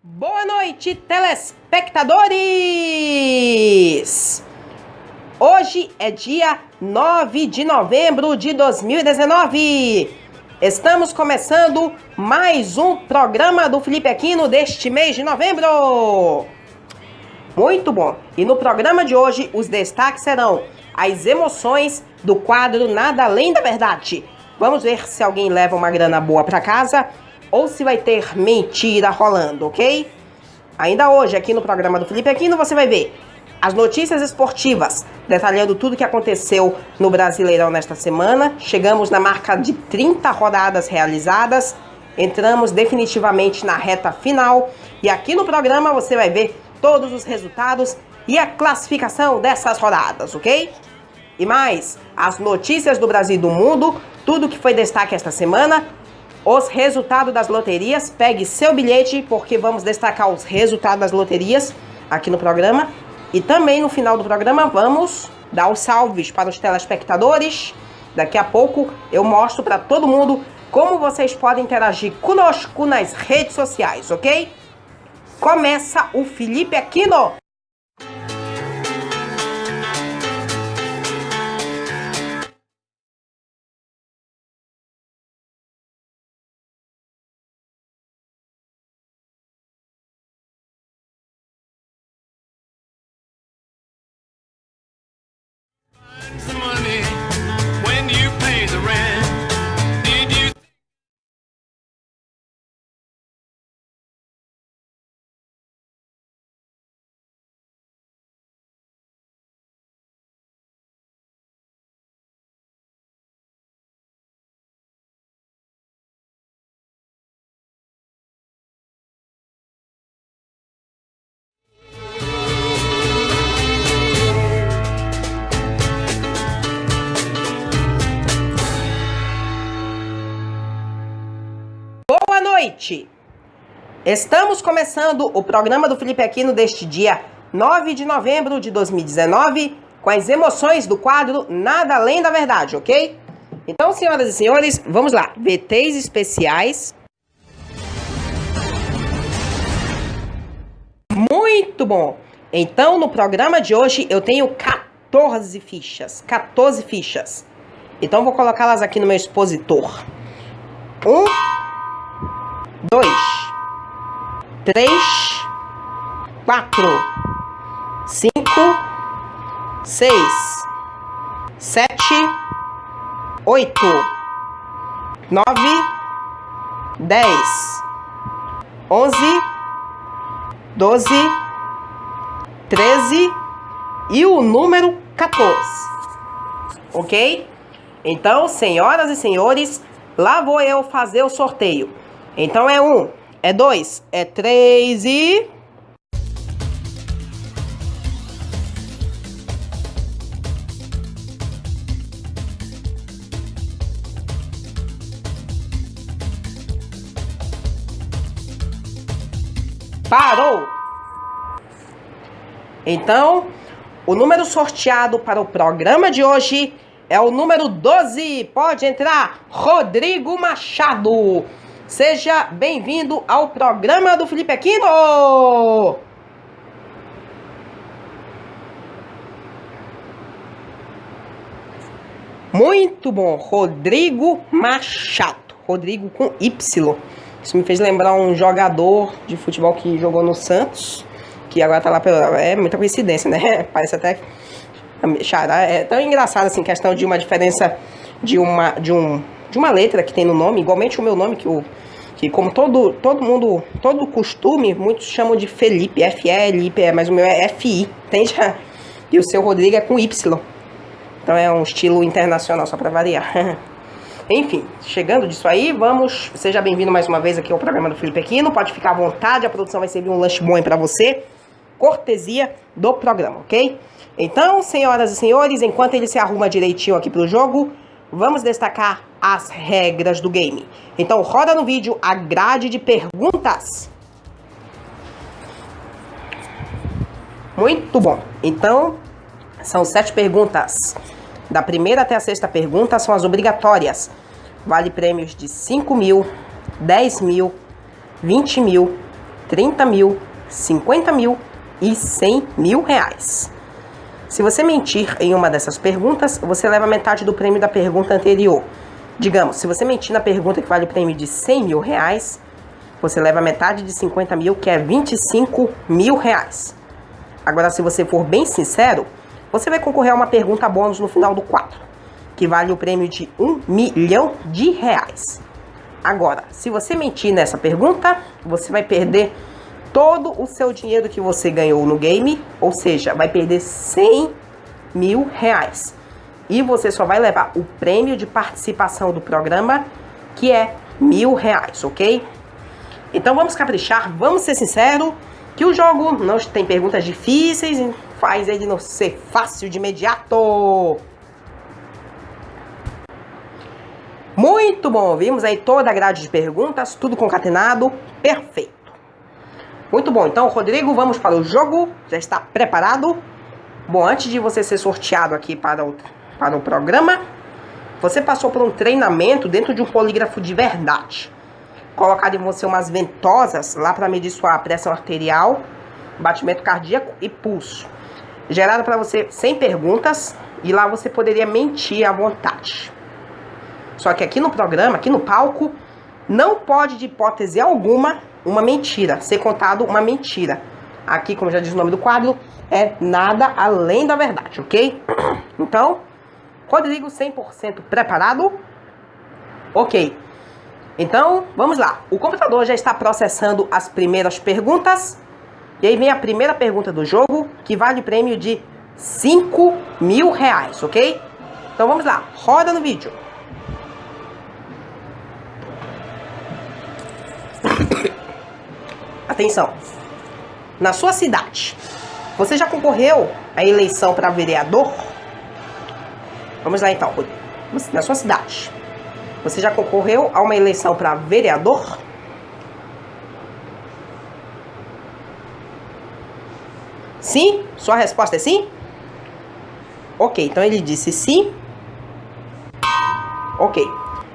Boa noite, telespectadores! Hoje é dia 9 de novembro de 2019. Estamos começando mais um programa do Felipe Aquino deste mês de novembro. Muito bom! E no programa de hoje, os destaques serão as emoções do quadro Nada Além da Verdade. Vamos ver se alguém leva uma grana boa para casa ou se vai ter mentira rolando, ok? Ainda hoje, aqui no programa do Felipe Aquino, você vai ver as notícias esportivas, detalhando tudo que aconteceu no Brasileirão nesta semana. Chegamos na marca de 30 rodadas realizadas, entramos definitivamente na reta final. E aqui no programa você vai ver todos os resultados e a classificação dessas rodadas, ok? E mais, as notícias do Brasil e do mundo, tudo que foi destaque esta semana, os resultados das loterias. Pegue seu bilhete, porque vamos destacar os resultados das loterias aqui no programa. E também no final do programa vamos dar os salves para os telespectadores. Daqui a pouco eu mostro para todo mundo como vocês podem interagir conosco nas redes sociais, ok? Começa o Felipe Aquino! Boa noite! Estamos começando o programa do Felipe Aquino deste dia 9 de novembro de 2019 com as emoções do quadro Nada Além da Verdade, ok? Então, senhoras e senhores, vamos lá. VTs especiais. Muito bom! Então, no programa de hoje eu tenho 14 fichas. 14 fichas. Então, vou colocá-las aqui no meu expositor. 1, 2, 3, 4, 5, 6, 7, 8, 9, 10, 11, 12, 13 e o número 14. Ok? Então, senhoras e senhores, lá vou eu fazer o sorteio. Então é 1, é 2, é 3 e... Parou! Então, o número sorteado para o programa de hoje é o número 12. Pode entrar, Rodrigo Machado. Seja bem-vindo ao programa do Felipe Aquino! Muito bom, Rodrigo Machado. Rodrigo com Y. Isso me fez lembrar um jogador de futebol que jogou no Santos, que agora tá lá pela... É muita coincidência, né? Parece até... É tão engraçado assim, questão de uma diferença de uma letra que tem no nome, igualmente o meu nome, que como todo mundo, todo costume, muitos chamam de Felipe, F-L-I-P, mas o meu é F-I, entende? E o seu Rodrigo é com Y. Então é um estilo internacional, só para variar. Enfim, chegando disso aí, vamos... Seja bem-vindo mais uma vez aqui ao programa do Felipe Aquino. Pode ficar à vontade, a produção vai servir um lanche bom aí pra você. Cortesia do programa, ok? Então, senhoras e senhores, enquanto ele se arruma direitinho aqui pro jogo, vamos destacar as regras do game. Então, roda no vídeo a grade de perguntas. Muito bom. Então, são 7 perguntas. Da primeira até a 6ª pergunta são as obrigatórias. Vale prêmios de 5 mil, 10 mil, 20 mil, 30 mil, 50 mil e 100 mil reais. Se você mentir em uma dessas perguntas, você leva metade do prêmio da pergunta anterior. Digamos, se você mentir na pergunta que vale o prêmio de 100 mil reais, você leva metade de 50 mil, que é 25 mil reais. Agora, se você for bem sincero, você vai concorrer a uma pergunta bônus no final do quadro, que vale o prêmio de 1 milhão de reais. Agora, se você mentir nessa pergunta, você vai perder todo o seu dinheiro que você ganhou no game, ou seja, vai perder 100 mil reais. E você só vai levar o prêmio de participação do programa, que é 1.000 reais, ok? Então vamos caprichar, vamos ser sinceros, que o jogo não tem perguntas difíceis e faz ele não ser fácil de imediato. Muito bom, vimos aí toda a grade de perguntas, tudo concatenado, perfeito. Muito bom, então Rodrigo, vamos para o jogo, já está preparado? Bom, antes de você ser sorteado aqui para o programa, você passou por um treinamento dentro de um polígrafo de verdade. Colocado em você umas ventosas lá para medir sua pressão arterial, batimento cardíaco e pulso. Gerado para você 100 perguntas e lá você poderia mentir à vontade. Só que aqui no programa, aqui no palco, não pode de hipótese alguma uma mentira, ser contado uma mentira. Aqui, como já diz o nome do quadro, é nada além da verdade, ok? Então, Rodrigo 100% preparado? Ok. Então, vamos lá. O computador já está processando as primeiras perguntas. E aí vem a primeira pergunta do jogo, que vale prêmio de 5 mil reais, ok? Então vamos lá, roda no vídeo. Atenção. Na sua cidade, você já concorreu à eleição para vereador? Vamos lá então, Rodrigo. Na sua cidade, você já concorreu a uma eleição para vereador? Sim? Sua resposta é sim? Ok, então ele disse sim. Ok.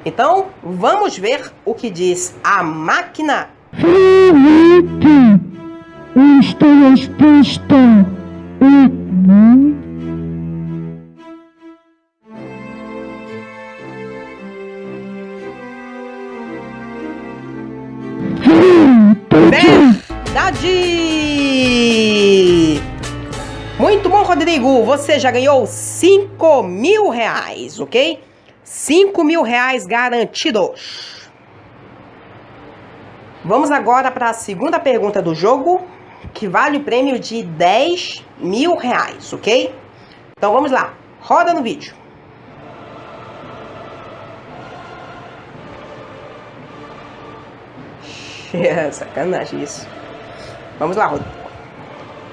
Então, vamos ver o que diz a máquina. Felipe, esta resposta é não. Verdade! Muito bom, Rodrigo. Você já ganhou 5 mil reais, ok? 5 mil reais garantidos. Vamos agora para a segunda pergunta do jogo, que vale o prêmio de 10 mil reais, ok? Então vamos lá, roda no vídeo. Sacanagem isso. Vamos lá, Rodrigo.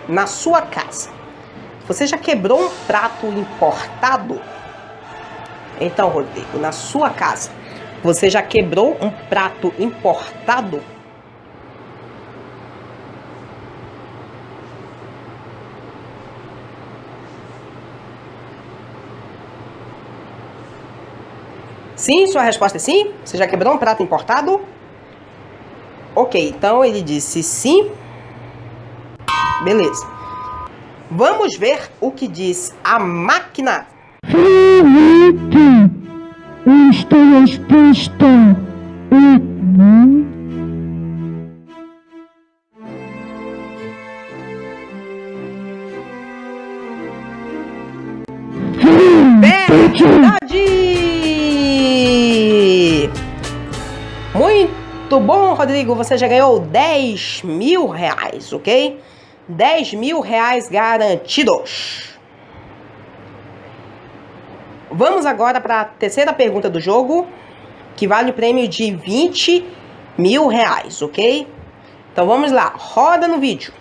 Na sua casa, você já quebrou um prato importado? Então, Rodrigo, na sua casa, você já quebrou um prato importado? Sim, sua resposta é sim? Você já quebrou um prato importado? Ok, então ele disse sim. Beleza. Vamos ver o que diz a máquina. Felipe, esta resposta é não. Verdade! Muito bom, Rodrigo. Você já ganhou 10 mil reais, ok? 10 mil reais garantidos. Vamos agora para a terceira pergunta do jogo, que vale o prêmio de 20 mil reais, ok? Então vamos lá, roda no vídeo.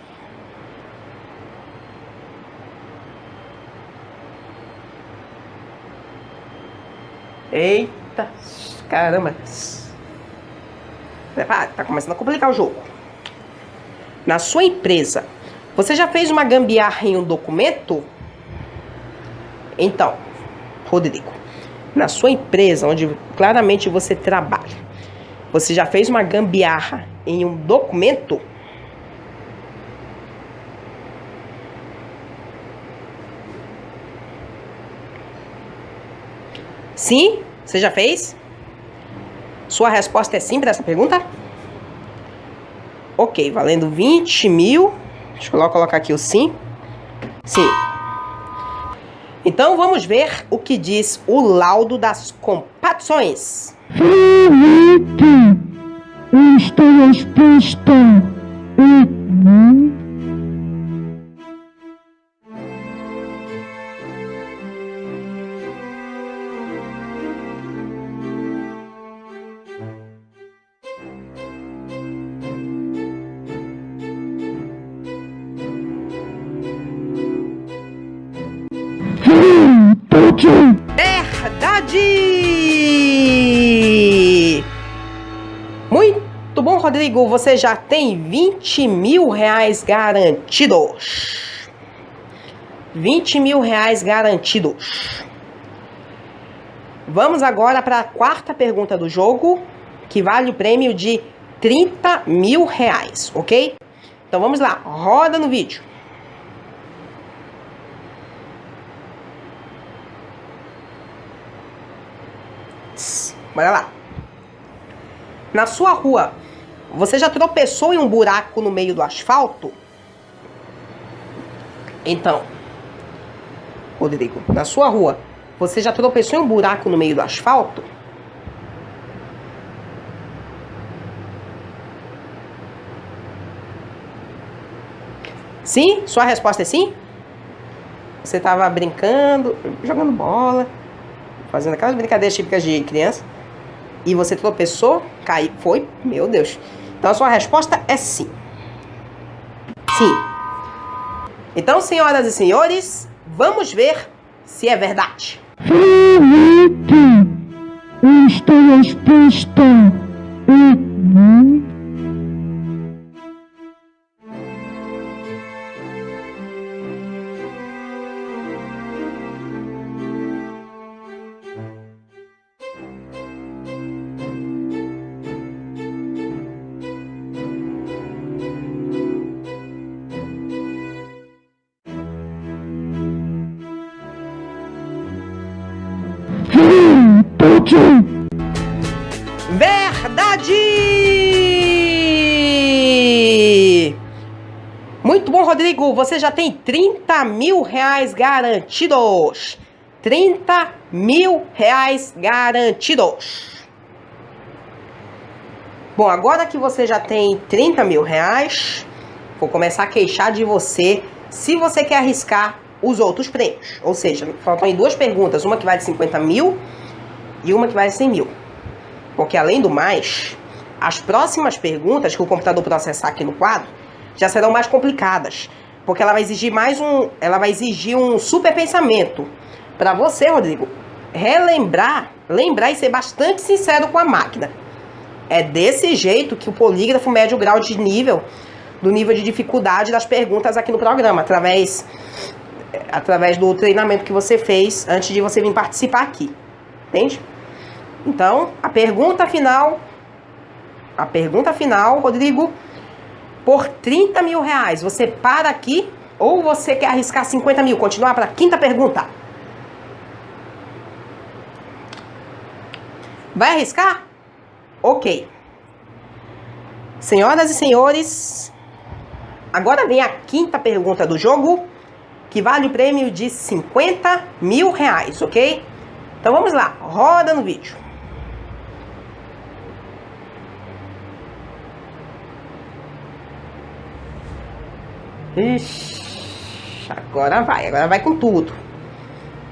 Eita, caramba. Tá começando a complicar o jogo. Na sua empresa, você já fez uma gambiarra em um documento? Então, Rodrigo, na sua empresa, onde claramente você trabalha, você já fez uma gambiarra em um documento? Sim? Você já fez? Sua resposta é sim para essa pergunta? Ok, valendo 20 mil. Deixa eu colocar aqui o sim. Sim. Então vamos ver o que diz o laudo das competições. Felipe, esta resposta é bom. Verdade! Muito bom, Rodrigo. Você já tem 20 mil reais garantidos. 20 mil reais garantidos. Vamos agora para a quarta pergunta do jogo, que vale o prêmio de 30 mil reais, ok? Então vamos lá, roda no vídeo. Bora lá. Na sua rua, você já tropeçou em um buraco no meio do asfalto? Então, Rodrigo, na sua rua, você já tropeçou em um buraco no meio do asfalto? Sim? Sua resposta é sim? Você estava brincando, jogando bola, fazendo aquelas brincadeiras típicas de criança, e você tropeçou, caiu, foi? Meu Deus. Então a sua resposta é sim. Sim. Então, senhoras e senhores, vamos ver se é verdade. Felipe, esta resposta é bom. Verdade! Muito bom, Rodrigo. Você já tem 30 mil reais garantidos. 30 mil reais garantidos. Bom, agora que você já tem 30 mil reais, vou começar a queixar de você se você quer arriscar os outros prêmios. Ou seja, faltam aí duas perguntas. Uma que vale 50 mil e uma que vale 100 mil. Porque, além do mais, as próximas perguntas que o computador processar aqui no quadro já serão mais complicadas. Porque ela vai exigir um super pensamento. Para você, Rodrigo, lembrar e ser bastante sincero com a máquina. É desse jeito que o polígrafo mede o grau de nível, do nível de dificuldade das perguntas aqui no programa, através do treinamento que você fez antes de você vir participar aqui. Entende? Então, a pergunta final, Rodrigo, por 30 mil reais, você para aqui ou você quer arriscar 50 mil? Continuar para a quinta pergunta. Vai arriscar? Ok. Senhoras e senhores, agora vem a quinta pergunta do jogo, que vale o prêmio de 50 mil reais, ok? Então vamos lá, roda no vídeo. Ixi, agora vai com tudo.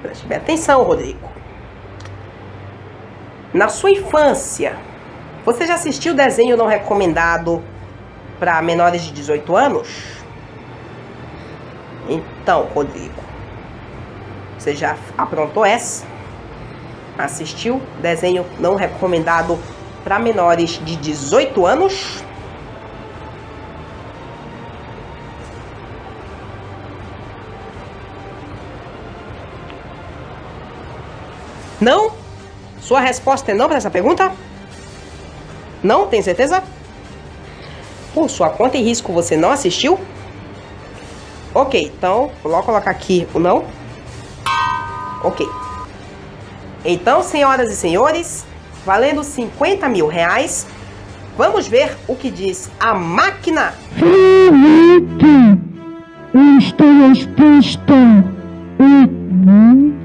Preste bem atenção, Rodrigo. Na sua infância, você já assistiu desenho não recomendado para menores de 18 anos? Então, Rodrigo, você já aprontou essa? Assistiu desenho não recomendado para menores de 18 anos? Não? Sua resposta é não para essa pergunta? Não? Tem certeza? Por sua conta e risco, você não assistiu? Ok, então vou colocar aqui o não. Ok. Então, senhoras e senhores, valendo 50 mil reais, vamos ver o que diz a máquina. Felipe, esta resposta é mentira!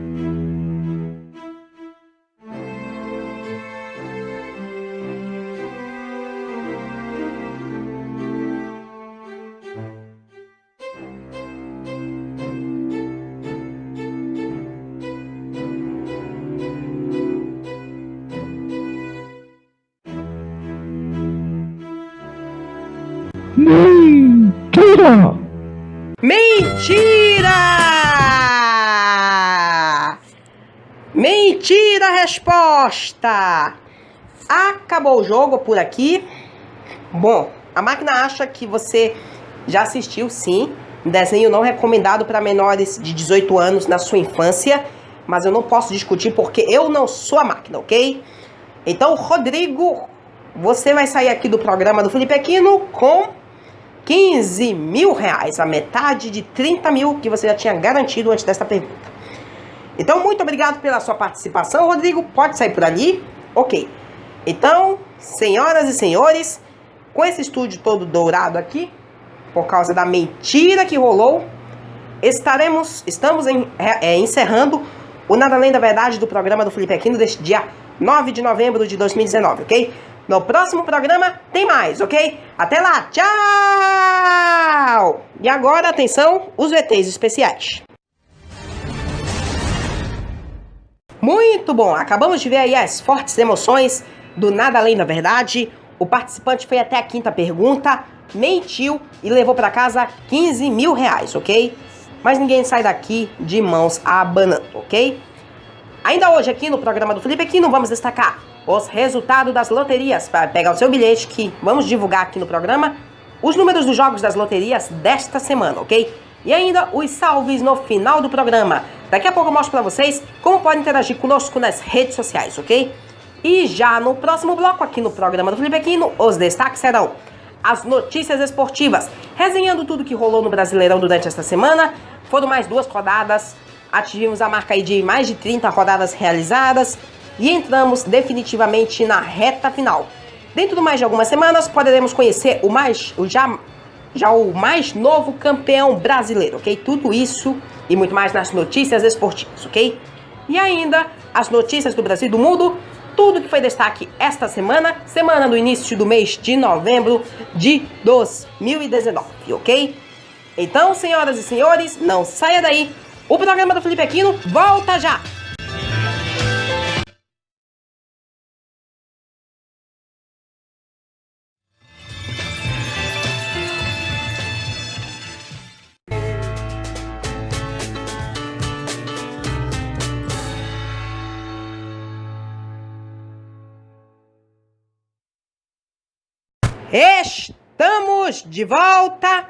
Mentira! Mentira a resposta! Acabou o jogo por aqui. Bom, a máquina acha que você já assistiu, sim, um desenho não recomendado para menores de 18 anos na sua infância, mas eu não posso discutir porque eu não sou a máquina, ok? Então, Rodrigo, você vai sair aqui do programa do Felipe Aquino com 15 mil reais, a metade de 30 mil que você já tinha garantido antes desta pergunta. Então, muito obrigado pela sua participação, Rodrigo. Pode sair por ali? Ok. Então, senhoras e senhores, com esse estúdio todo dourado aqui, por causa da mentira que rolou, estamos encerrando o Nada Além da Verdade do programa do Felipe Aquino deste dia 9 de novembro de 2019, ok? No próximo programa tem mais, ok? Até lá, tchau! E agora, atenção, os VTs especiais. Muito bom, acabamos de ver aí as fortes emoções do Nada Além da Verdade. O participante foi até a quinta pergunta, mentiu e levou para casa 15 mil reais, ok? Mas ninguém sai daqui de mãos abanando, ok? Ainda hoje aqui no programa do Felipe Aquino vamos destacar os resultados das loterias, para pegar o seu bilhete que vamos divulgar aqui no programa, os números dos jogos das loterias desta semana, ok? E ainda os salves no final do programa. Daqui a pouco eu mostro para vocês como podem interagir conosco nas redes sociais, ok? E já no próximo bloco aqui no programa do Felipe Aquino, os destaques serão as notícias esportivas, resenhando tudo que rolou no Brasileirão durante esta semana. Foram mais 2 rodadas, atingimos a marca aí de mais de 30 rodadas realizadas e entramos definitivamente na reta final. Dentro de mais de algumas semanas poderemos conhecer o mais novo campeão brasileiro, ok? Tudo isso e muito mais nas notícias esportivas, ok? E ainda as notícias do Brasil e do mundo, tudo que foi destaque esta semana, semana do início do mês de novembro de 2019, ok? Então, senhoras e senhores, não saia daí, o programa do Felipe Aquino volta já! Estamos de volta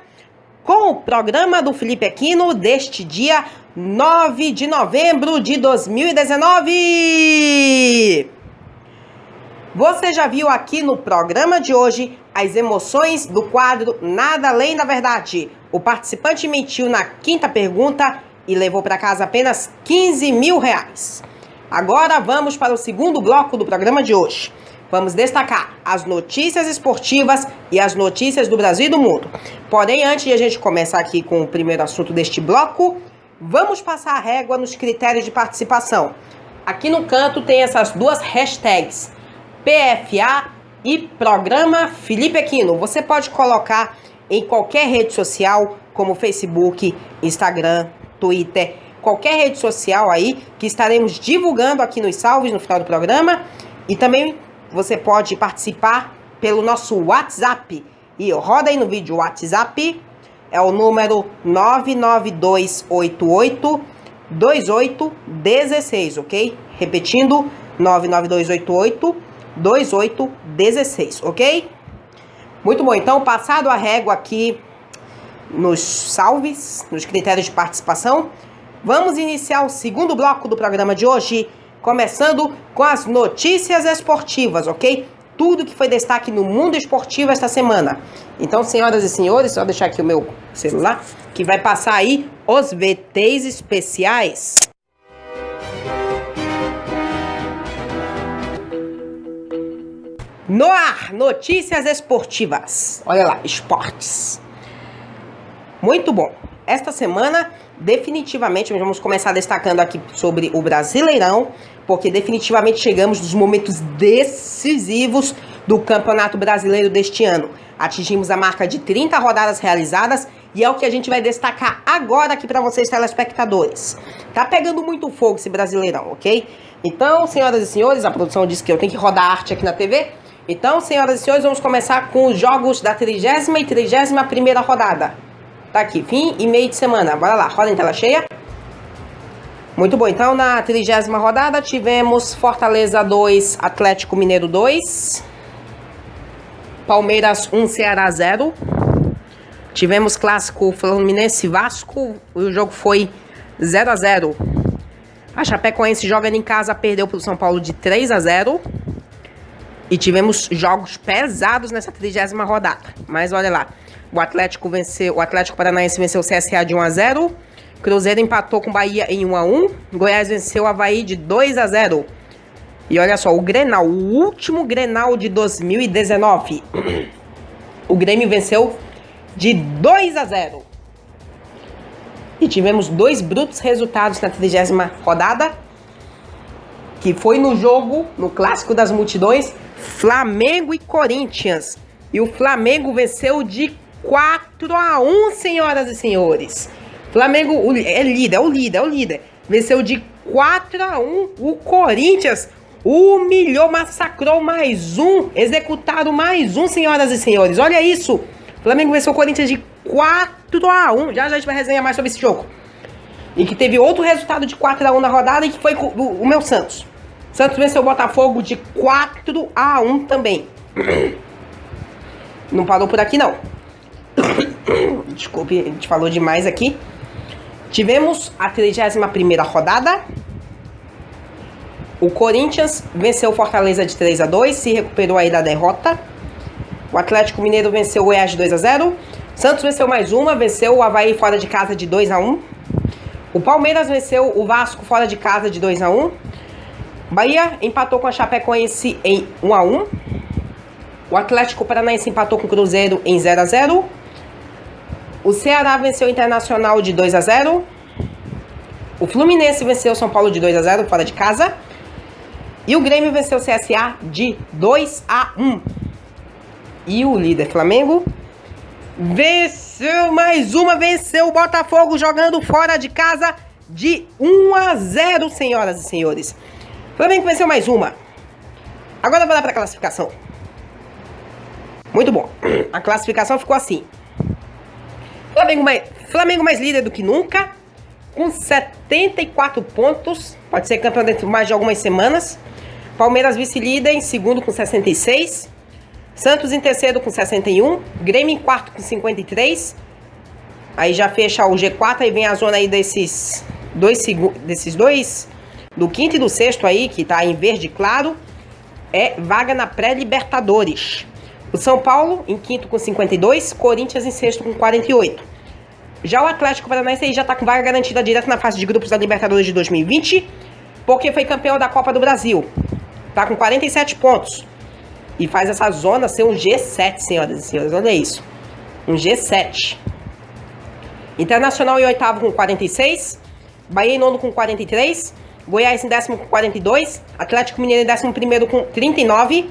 com o programa do Felipe Aquino deste dia 9 de novembro de 2019. Você já viu aqui no programa de hoje as emoções do quadro Nada Além da Verdade. O participante mentiu na quinta pergunta e levou para casa apenas 15 mil reais. Agora vamos para o segundo bloco do programa de hoje. Vamos destacar as notícias esportivas e as notícias do Brasil e do mundo. Porém, antes de a gente começar aqui com o primeiro assunto deste bloco, vamos passar a régua nos critérios de participação. Aqui no canto tem essas 2 hashtags, PFA e Programa Felipe Aquino. Você pode colocar em qualquer rede social, como Facebook, Instagram, Twitter, qualquer rede social aí, que estaremos divulgando aqui nos salves no final do programa. E também você pode participar pelo nosso WhatsApp. E roda aí no vídeo o WhatsApp. É o número 992882816, ok? Repetindo, 992882816, ok? Muito bom, então, passado a régua aqui nos salves, nos critérios de participação, vamos iniciar o segundo bloco do programa de hoje, começando com as notícias esportivas, ok? Tudo que foi destaque no mundo esportivo esta semana. Então, senhoras e senhores, só deixar aqui o meu celular, que vai passar aí os VTs especiais. No ar, notícias esportivas. Olha lá, esportes. Muito bom. Esta semana, definitivamente, vamos começar destacando aqui sobre o Brasileirão, porque definitivamente chegamos nos momentos decisivos do Campeonato Brasileiro deste ano. Atingimos a marca de 30 rodadas realizadas e é o que a gente vai destacar agora aqui para vocês, telespectadores. Tá pegando muito fogo esse Brasileirão, ok? Então, senhoras e senhores, a produção disse que eu tenho que rodar arte aqui na TV. Então, senhoras e senhores, vamos começar com os jogos da 30ª e 31ª rodada. Tá aqui, fim e meio de semana. Bora lá, roda em tela cheia. Muito bom, então na 30ª rodada tivemos Fortaleza 2, Atlético Mineiro 2, Palmeiras 1, Ceará 0. Tivemos clássico Fluminense Vasco, o jogo foi 0-0. A Chapecoense jogando em casa perdeu para o São Paulo de 3-0. E tivemos jogos pesados nessa 30ª rodada. Mas olha lá, o Atlético Paranaense venceu o CSA de 1-0. Cruzeiro empatou com o Bahia em 1-1. Goiás venceu o Avaí de 2-0. E olha só, o Grenal, o último Grenal de 2019. O Grêmio venceu de 2-0. E tivemos dois brutos resultados na 30ª rodada, que foi no jogo, no Clássico das Multidões, Flamengo e Corinthians. E o Flamengo venceu de 4-1, senhoras e senhores. Flamengo é o líder. Venceu de 4-1. O Corinthians humilhou, massacrou mais um. Executaram mais um, senhoras e senhores. Olha isso. Flamengo venceu o Corinthians de 4-1. Já a gente vai resenhar mais sobre esse jogo. E que teve outro resultado de 4-1 na rodada, e que foi o meu Santos. Santos venceu o Botafogo de 4-1 também. Não parou por aqui, não. Desculpe, a gente falou demais aqui. Tivemos a 31ª rodada. O Corinthians venceu o Fortaleza de 3-2, se recuperou aí da derrota. O Atlético Mineiro venceu o Goiás de 2-0. Santos venceu mais uma, venceu o Avaí fora de casa de 2-1. O Palmeiras venceu o Vasco fora de casa de 2-1. Bahia empatou com a Chapecoense em 1-1. O Atlético Paranaense empatou com o Cruzeiro em 0-0. O Ceará venceu o Internacional de 2-0. O Fluminense venceu o São Paulo de 2-0 fora de casa. E o Grêmio venceu o CSA de 2-1. E o líder Flamengo venceu mais uma, venceu o Botafogo jogando fora de casa de 1-0, senhoras e senhores. Flamengo venceu mais uma. Agora vou lá para a classificação. Muito bom. A classificação ficou assim. Flamengo mais líder do que nunca, com 74 pontos. Pode ser campeão dentro de mais de algumas semanas. Palmeiras vice-líder em segundo com 66. Santos em terceiro com 61. Grêmio em quarto com 53. Aí já fecha o G4, aí vem a zona aí desses dois, do quinto e do sexto aí, que tá em verde claro, é vaga na pré-Libertadores. O São Paulo em quinto com 52, Corinthians em sexto com 48. Já o Atlético Paranaense aí já tá com vaga garantida direto na fase de grupos da Libertadores de 2020, porque foi campeão da Copa do Brasil. Tá com 47 pontos. E faz essa zona ser um G7, senhoras e senhores. Olha isso. Um G7. Internacional em oitavo com 46. Bahia em nono com 43. Goiás em décimo com 42. Atlético Mineiro em 11º com 39.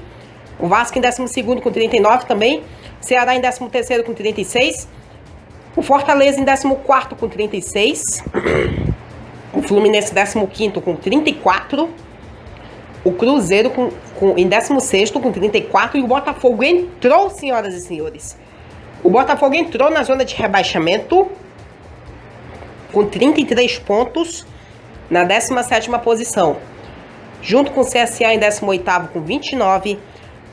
O Vasco em 12º com 39 também. Ceará em 13º com 36. O Fortaleza em 14º com 36. O Fluminense em 15º com 34. O Cruzeiro em 16º com 34. E o Botafogo entrou, senhoras e senhores. O Botafogo entrou na zona de rebaixamento com 33 pontos na 17ª posição. Junto com o CSA em 18º com 29.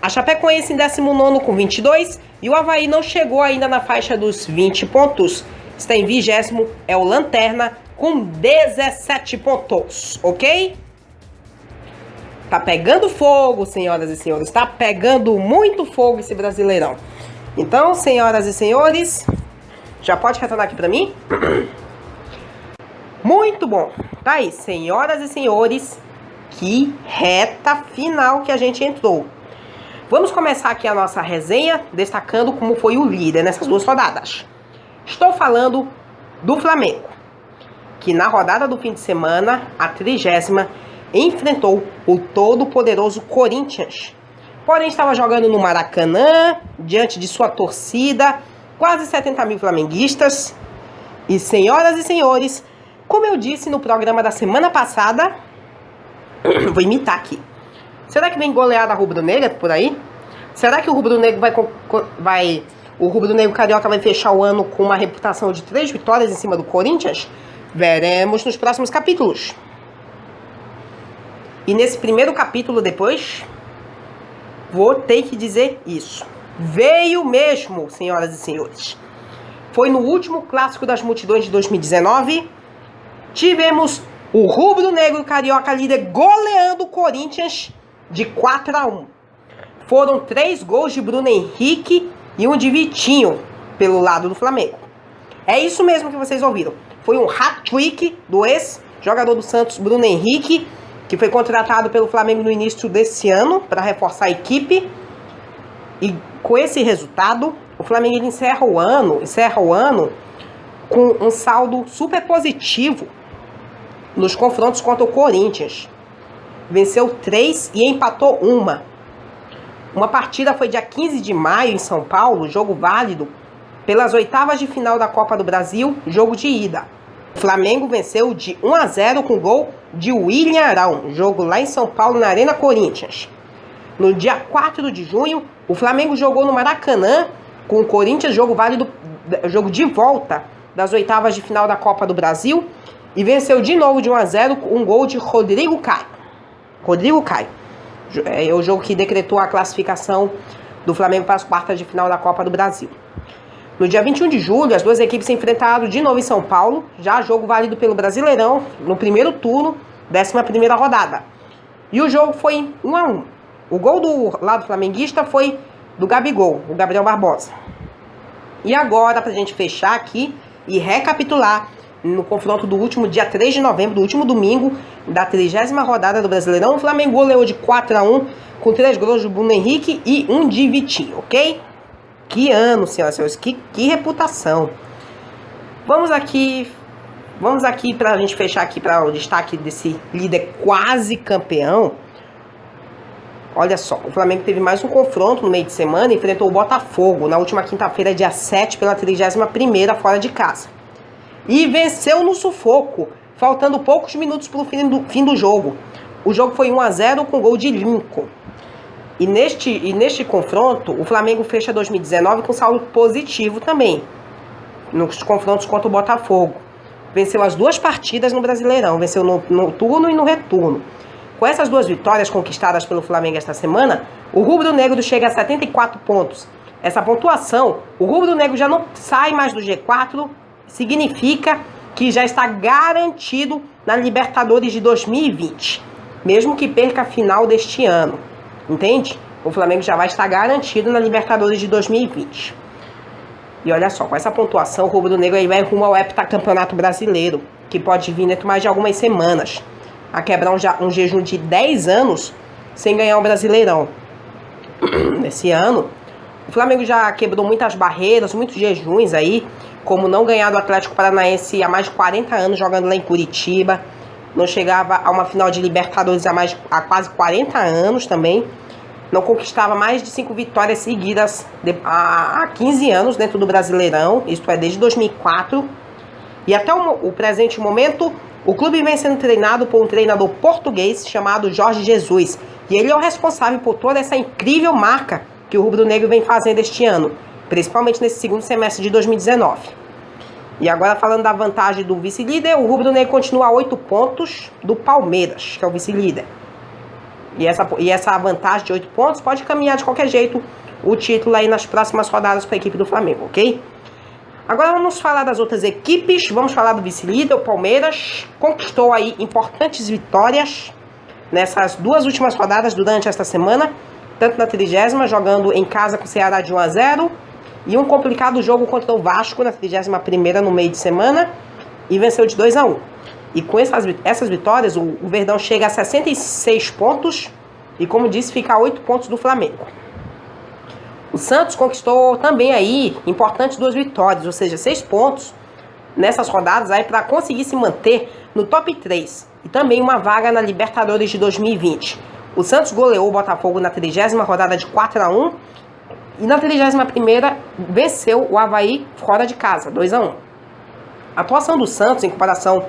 A Chapecoense em 19º com 22. E o Avaí não chegou ainda na faixa dos 20 pontos. Está em 20º, é o Lanterna com 17 pontos, ok? Tá pegando fogo, senhoras e senhores. Tá pegando muito fogo esse Brasileirão. Então, senhoras e senhores, já pode retornar aqui pra mim? Muito bom. Tá aí, senhoras e senhores, que reta final que a gente entrou. Vamos começar aqui a nossa resenha, destacando como foi o líder nessas duas rodadas. Estou falando do Flamengo, que na rodada do fim de semana, a 30ª, enfrentou o todo-poderoso Corinthians. Porém, estava jogando no Maracanã, diante de sua torcida, quase 70 mil flamenguistas. E, senhoras e senhores, como eu disse no programa da semana passada, vou imitar aqui. Será que vem goleada rubro-negra por aí? Será que o rubro-negro o rubro-negro carioca vai fechar o ano com uma reputação de 3 vitórias em cima do Corinthians? Veremos nos próximos capítulos. E nesse primeiro capítulo depois, vou ter que dizer isso. Veio mesmo, senhoras e senhores. Foi no último Clássico das Multidões de 2019. Tivemos o rubro-negro carioca líder goleando o Corinthians de 4-1. Foram 3 gols de Bruno Henrique e um de Vitinho pelo lado do Flamengo. É isso mesmo que vocês ouviram. Foi um hat-trick do ex-jogador do Santos, Bruno Henrique, que foi contratado pelo Flamengo no início desse ano para reforçar a equipe. E com esse resultado, o Flamengo encerra o ano com um saldo super positivo nos confrontos contra o Corinthians. Venceu 3 e empatou 1. Uma partida foi dia 15 de maio em São Paulo, jogo válido pelas oitavas de final da Copa do Brasil, jogo de ida. O Flamengo venceu de 1-0 com gol de William Arão, jogo lá em São Paulo, na Arena Corinthians. No dia 4 de junho, o Flamengo jogou no Maracanã com o Corinthians, jogo válido, jogo de volta das oitavas de final da Copa do Brasil, e venceu de novo de 1-0 com um gol de Rodrigo Caio. É o jogo que decretou a classificação do Flamengo para as quartas de final da Copa do Brasil. No dia 21 de julho, as duas equipes se enfrentaram de novo em São Paulo, já jogo válido pelo Brasileirão, no primeiro turno, 11ª rodada. E o jogo foi 1-1. O gol do lado flamenguista foi do Gabigol, o Gabriel Barbosa. E agora, para a gente fechar aqui e recapitular, no confronto do último dia 3 de novembro, do último domingo, da 30ª rodada do Brasileirão, o Flamengo goleou de 4-1, com 3 gols de Bruno Henrique e um de Vitinho, ok? Que ano, senhoras e senhores, que reputação. Vamos aqui para a gente fechar aqui para o destaque desse líder quase campeão. Olha só, o Flamengo teve mais um confronto no meio de semana e enfrentou o Botafogo na última quinta-feira, dia 7, pela 31ª fora de casa. E venceu no sufoco, faltando poucos minutos para o fim do jogo. O jogo foi 1-0 com gol de Lincoln. E neste confronto, o Flamengo fecha 2019 com saldo positivo também, nos confrontos contra o Botafogo. Venceu as 2 partidas no Brasileirão, venceu no turno e no retorno. Com essas 2 vitórias conquistadas pelo Flamengo esta semana, o rubro-negro chega a 74 pontos. Essa pontuação, o rubro-negro já não sai mais do G4, significa que já está garantido na Libertadores de 2020, mesmo que perca a final deste ano, entende? O Flamengo já vai estar garantido na Libertadores de 2020. E olha só, com essa pontuação, o rubro-negro aí vai rumo ao heptacampeonato brasileiro, que pode vir dentro mais de algumas semanas, a quebrar um jejum de 10 anos sem ganhar o Brasileirão. Nesse ano, o Flamengo já quebrou muitas barreiras, muitos jejuns aí, como não ganhar do Atlético Paranaense há mais de 40 anos jogando lá em Curitiba. Não chegava a uma final de Libertadores há quase 40 anos também. Não conquistava mais de 5 vitórias seguidas há 15 anos dentro do Brasileirão, isto é, desde 2004. E até o presente momento, o clube vem sendo treinado por um treinador português chamado Jorge Jesus. E ele é o responsável por toda essa incrível marca que o rubro-negro vem fazendo este ano, principalmente nesse segundo semestre de 2019. E agora, falando da vantagem do vice-líder, o rubro-negro continua a 8 pontos do Palmeiras, que é o vice-líder. E essa vantagem de 8 pontos pode caminhar de qualquer jeito o título aí nas próximas rodadas para a equipe do Flamengo, ok? Agora vamos falar das outras equipes, vamos falar do vice-líder, o Palmeiras. Conquistou aí importantes vitórias nessas 2 últimas rodadas durante esta semana, tanto na 30ª, jogando em casa com o Ceará de 1-0, e um complicado jogo contra o Vasco na 31ª no meio de semana, e venceu de 2-1. E com essas vitórias, o Verdão chega a 66 pontos, e como disse, fica a 8 pontos do Flamengo. O Santos conquistou também aí importantes 2 vitórias, ou seja, 6 pontos nessas rodadas aí para conseguir se manter no top 3 e também uma vaga na Libertadores de 2020. O Santos goleou o Botafogo na 30ª rodada de 4-1 e na 31ª venceu o Avaí fora de casa, 2-1. A atuação do Santos, em comparação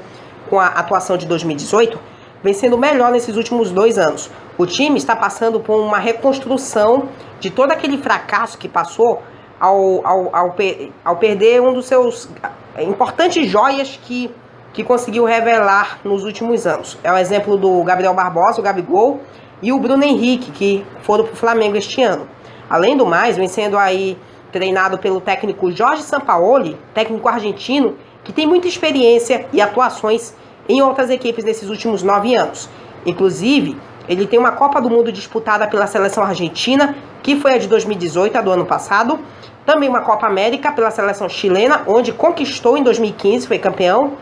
com a atuação de 2018, vem sendo melhor nesses últimos 2 anos. O time está passando por uma reconstrução de todo aquele fracasso que passou ao perder um dos seus importantes joias que conseguiu revelar nos últimos anos. É o exemplo do Gabriel Barbosa, o Gabigol, e o Bruno Henrique, que foram para o Flamengo este ano. Além do mais, vem sendo aí treinado pelo técnico Jorge Sampaoli, técnico argentino, que tem muita experiência e atuações em outras equipes nesses últimos 9 anos. Inclusive, ele tem uma Copa do Mundo disputada pela seleção argentina, que foi a de 2018, a do ano passado. Também uma Copa América pela seleção chilena, onde conquistou em 2015, foi campeão.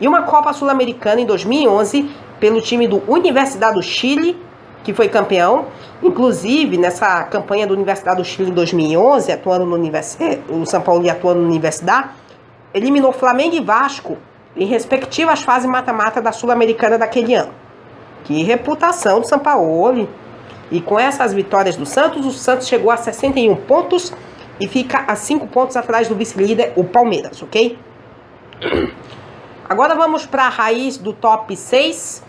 E uma Copa Sul-Americana em 2011, pelo time do Universidad do Chile, que foi campeão. Inclusive, nessa campanha do Universidad do Chile em 2011, o São Paulo atuando no Universidad, eliminou Flamengo e Vasco em respectivas fases mata-mata da Sul-Americana daquele ano. Que reputação do Sampaoli. E com essas vitórias do Santos, o Santos chegou a 61 pontos e fica a 5 pontos atrás do vice-líder, o Palmeiras, ok? Agora vamos para a raiz do top 6,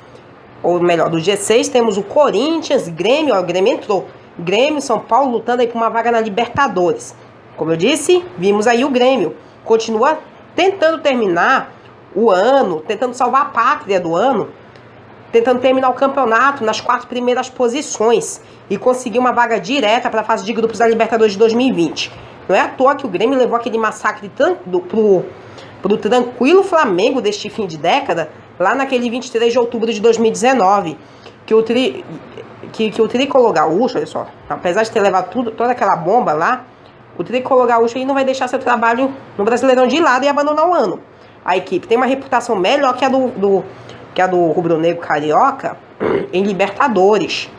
ou melhor, do G6. Temos o Corinthians, Grêmio, o Grêmio entrou. Grêmio, São Paulo lutando aí por uma vaga na Libertadores. Como eu disse, vimos aí o Grêmio. Continua tentando terminar o ano, tentando salvar a pátria do ano, tentando terminar o campeonato nas 4 primeiras posições e conseguir uma vaga direta para a fase de grupos da Libertadores de 2020. Não é à toa que o Grêmio levou aquele massacre pro tranquilo Flamengo deste fim de década, lá naquele 23 de outubro de 2019, que o Tricolor Gaúcho, olha só, apesar de ter levado toda aquela bomba lá, o Tricolor Gaúcho aí não vai deixar seu trabalho no Brasileirão de lado e abandonar o ano. A equipe tem uma reputação melhor que a do rubro-negro carioca em Libertadores.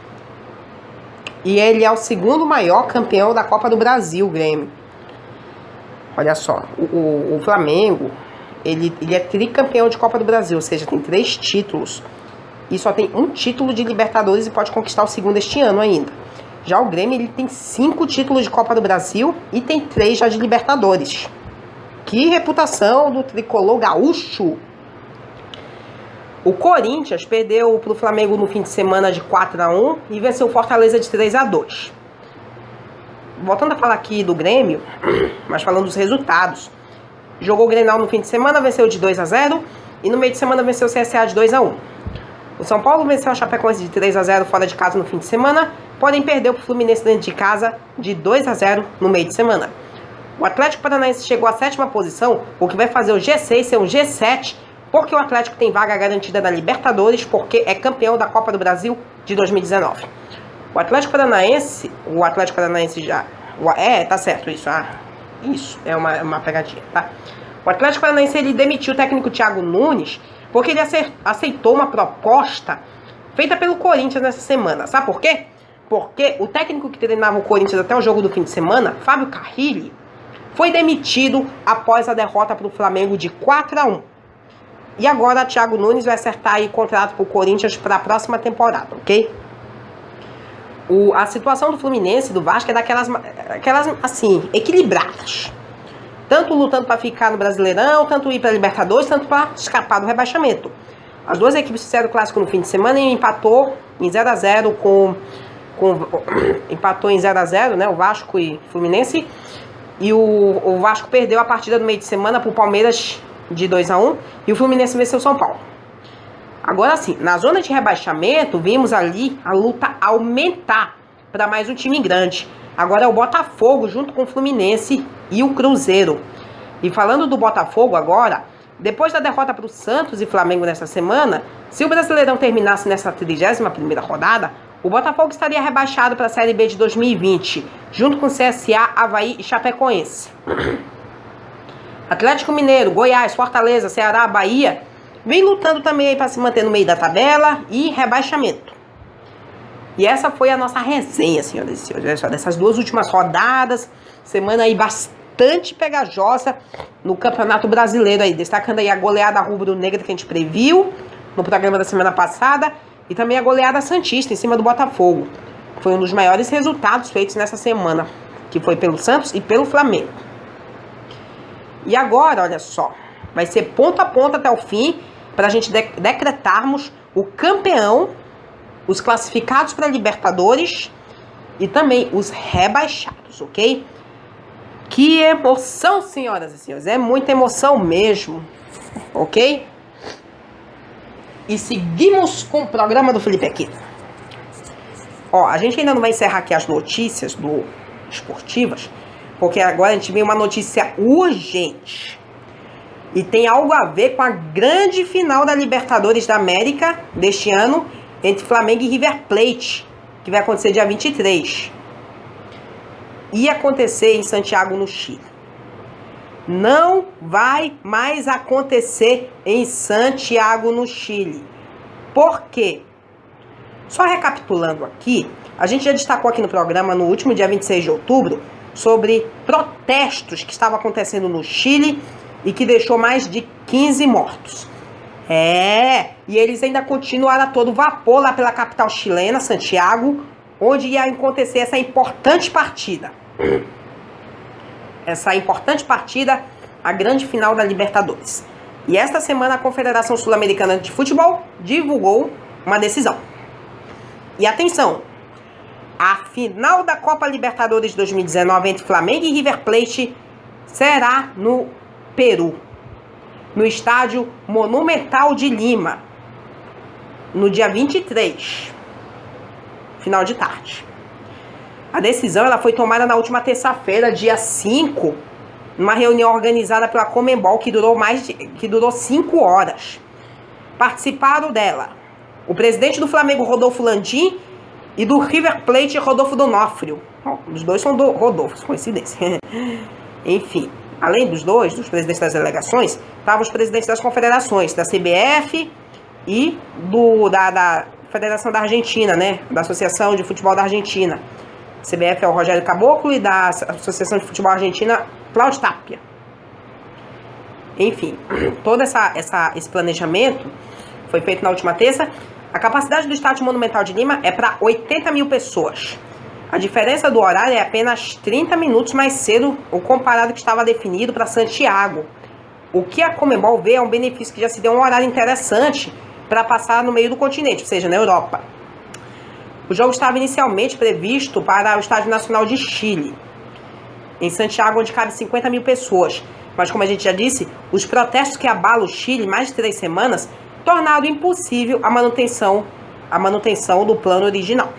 E ele é o 2º maior campeão da Copa do Brasil, Grêmio. Olha só, o Flamengo, ele é tricampeão de Copa do Brasil, ou seja, tem 3 títulos. E só tem 1 título de Libertadores e pode conquistar o 2º este ano ainda. Já o Grêmio, ele tem 5 títulos de Copa do Brasil e tem 3 já de Libertadores. Que reputação do Tricolor Gaúcho! O Corinthians perdeu para o Flamengo no fim de semana de 4-1 e venceu o Fortaleza de 3-2. Voltando a falar aqui do Grêmio, mas falando dos resultados. Jogou o Grenal no fim de semana, venceu de 2-0 e no meio de semana venceu o CSA de 2-1. O São Paulo venceu a Chapecoense de 3-0 fora de casa no fim de semana, porém perdeu para o Fluminense dentro de casa de 2-0 no meio de semana. O Atlético Paranaense chegou à 7ª posição, o que vai fazer o G6 ser um G7, porque o Atlético tem vaga garantida na Libertadores, porque é campeão da Copa do Brasil de 2019. O Atlético Paranaense já... tá certo isso. Isso, é uma pegadinha, tá? O Atlético Paranaense, ele demitiu o técnico Thiago Nunes, porque ele aceitou uma proposta feita pelo Corinthians nessa semana. Sabe por quê? Porque o técnico que treinava o Corinthians até o jogo do fim de semana, Fábio Carrilli, foi demitido após a derrota para o Flamengo de 4-1. E agora Thiago Nunes vai acertar aí contrato para o Corinthians para a próxima temporada, ok? A situação do Fluminense e do Vasco é daquelas assim, equilibradas. Tanto lutando para ficar no Brasileirão, tanto ir para a Libertadores, tanto para escapar do rebaixamento. As duas equipes fizeram o clássico no fim de semana e empatou em 0-0 empatou em 0-0, né, o Vasco e Fluminense. E o Vasco perdeu a partida no meio de semana para o Palmeiras de 2-1 e o Fluminense venceu o São Paulo. Agora sim, na zona de rebaixamento, vimos ali a luta aumentar para mais um time grande. Agora é o Botafogo junto com o Fluminense e o Cruzeiro. E falando do Botafogo agora, depois da derrota para o Santos e Flamengo nessa semana, se o Brasileirão terminasse nessa 31ª rodada, o Botafogo estaria rebaixado para a Série B de 2020, junto com CSA, Avaí e Chapecoense. Atlético Mineiro, Goiás, Fortaleza, Ceará, Bahia, vem lutando também para se manter no meio da tabela e rebaixamento. E essa foi a nossa resenha, senhoras e senhores, dessas duas últimas rodadas, semana aí bastante pegajosa no Campeonato Brasileiro aí, destacando aí a goleada rubro-negra que a gente previu no programa da semana passada e também a goleada santista em cima do Botafogo. Foi um dos maiores resultados feitos nessa semana, que foi pelo Santos e pelo Flamengo. E agora, olha só, vai ser ponto a ponto até o fim para a gente decretarmos o campeão, os classificados para Libertadores e também os rebaixados, ok? Que emoção, senhoras e senhores, é muita emoção mesmo, ok? E seguimos com o programa do Felipe aqui. Ó, a gente ainda não vai encerrar aqui as notícias esportivas, porque agora a gente vê uma notícia urgente. E tem algo a ver com a grande final da Libertadores da América deste ano, entre Flamengo e River Plate, que vai acontecer dia 23. Ia acontecer em Santiago, no Chile. Não vai mais acontecer em Santiago, no Chile. Por quê? Só recapitulando aqui, a gente já destacou aqui no programa, no último dia 26 de outubro, sobre protestos que estavam acontecendo no Chile e que deixou mais de 15 mortos. E eles ainda continuaram a todo vapor lá pela capital chilena, Santiago, onde ia acontecer essa importante partida. A grande final da Libertadores. E esta semana a Confederação Sul-Americana de Futebol divulgou uma decisão. E atenção, a final da Copa Libertadores 2019 entre Flamengo e River Plate será no Peru, no estádio Monumental de Lima, no dia 23, final de tarde. A decisão ela foi tomada na última terça-feira, dia 5, numa reunião organizada pela Conmebol que durou 5 horas. Participaram dela o presidente do Flamengo, Rodolfo Landim, e do River Plate, Rodolfo D'Onofrio. Os dois são do Rodolfo, coincidência. Enfim, além dos presidentes das delegações, estavam os presidentes das confederações, da CBF e da Federação da Argentina, né? Da Associação de Futebol da Argentina. A CBF é o Rogério Caboclo e da Associação de Futebol Argentina, Cláudio Tapia. Enfim, todo esse planejamento foi feito na última terça. A capacidade do estádio Monumental de Lima é para 80 mil pessoas. A diferença do horário é apenas 30 minutos mais cedo, o comparado que estava definido para Santiago. O que a Conmebol vê é um benefício que já se deu um horário interessante para passar no meio do continente, ou seja, na Europa. O jogo estava inicialmente previsto para o Estádio Nacional de Chile, em Santiago, onde cabe 50 mil pessoas. Mas, como a gente já disse, os protestos que abalam o Chile mais de 3 semanas tornaram impossível a manutenção do plano original.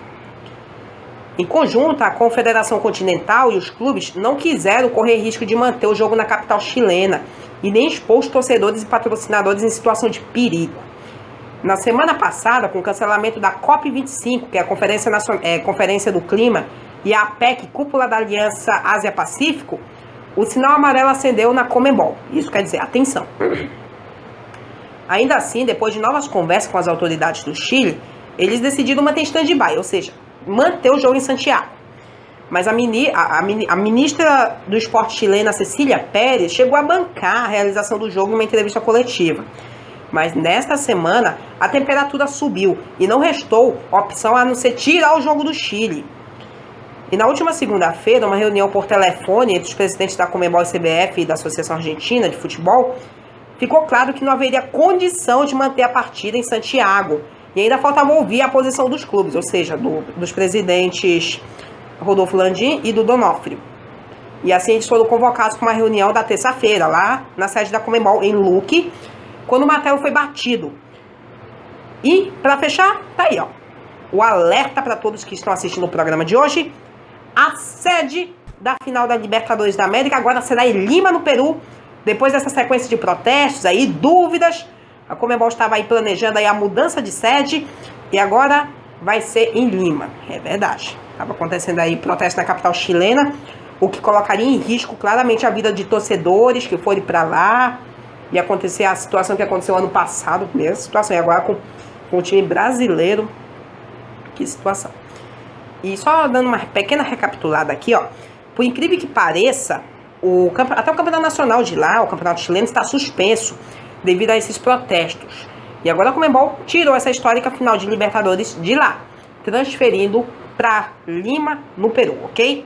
Em conjunto, a Confederação Continental e os clubes não quiseram correr risco de manter o jogo na capital chilena e nem expor os torcedores e patrocinadores em situação de perigo. Na semana passada, com o cancelamento da COP25, que é a Conferência do Clima, e a APEC, cúpula da Aliança Ásia-Pacífico, o sinal amarelo acendeu na Conmebol. Isso quer dizer, atenção. Ainda assim, depois de novas conversas com as autoridades do Chile, eles decidiram manter stand-by, ou seja, manter o jogo em Santiago. Mas a ministra do esporte chilena, Cecília Pérez, chegou a bancar a realização do jogo em uma entrevista coletiva. Mas nesta semana, a temperatura subiu e não restou opção a não ser tirar o jogo do Chile. E na última segunda-feira, uma reunião por telefone entre os presidentes da Conmebol e CBF e da Associação Argentina de Futebol, ficou claro que não haveria condição de manter a partida em Santiago. E ainda faltava ouvir a posição dos clubes, ou seja, dos presidentes Rodolfo Landim e do D'Onofrio. E assim eles foram convocados para uma reunião da terça-feira, lá na sede da Conmebol, em Luque, quando o martelo foi batido. E, para fechar, tá aí, ó, o alerta para todos que estão assistindo o programa de hoje. A sede da final da Libertadores da América agora será em Lima, no Peru. Depois dessa sequência de protestos aí, dúvidas, a Conmebol estava aí planejando aí a mudança de sede e agora vai ser em Lima. É verdade. Estava acontecendo aí protesto na capital chilena, o que colocaria em risco claramente a vida de torcedores que forem para lá. E acontecer a situação que aconteceu ano passado, mesmo situação, e agora com o time brasileiro. Que situação. E só dando uma pequena recapitulada aqui, ó. Por incrível que pareça, até o campeonato nacional de lá, o campeonato chileno, está suspenso devido a esses protestos. E agora a Conmebol tirou essa histórica final de Libertadores de lá, transferindo para Lima, no Peru, ok?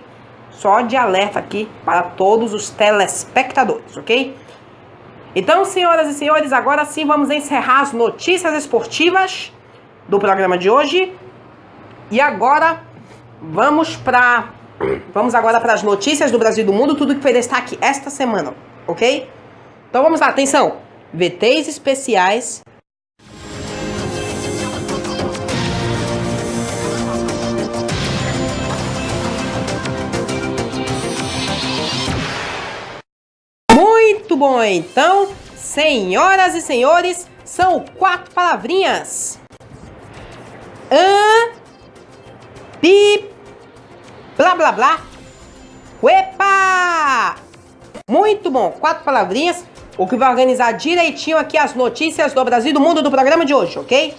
Só de alerta aqui para todos os telespectadores, ok? Então, senhoras e senhores, agora sim vamos encerrar as notícias esportivas do programa de hoje. E agora vamos agora para as notícias do Brasil e do mundo, tudo que foi destaque esta semana, ok? Então vamos lá, atenção! VTs especiais. Muito bom, então, senhoras e senhores, são 4 palavrinhas. Pi, blá, blá, blá, uepa! Muito bom, 4 palavrinhas, o que vai organizar direitinho aqui as notícias do Brasil e do mundo do programa de hoje, ok?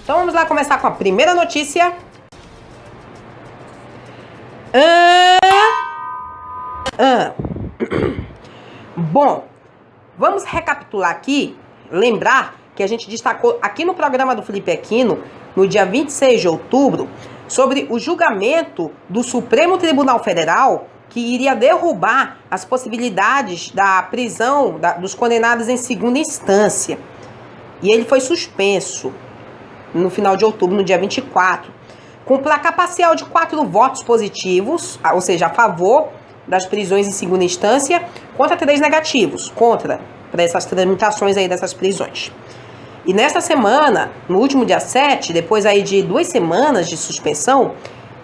Então vamos lá começar com a primeira notícia. Bom, vamos recapitular aqui, lembrar que a gente destacou aqui no programa do Felipe Aquino, no dia 26 de outubro, sobre o julgamento do Supremo Tribunal Federal que iria derrubar as possibilidades da prisão dos condenados em segunda instância. E ele foi suspenso no final de outubro, no dia 24, com placar parcial de 4 votos positivos, ou seja, a favor das prisões em segunda instância, contra 3 negativos, para essas tramitações aí dessas prisões. E nesta semana, no último dia 7, depois aí de 2 semanas de suspensão,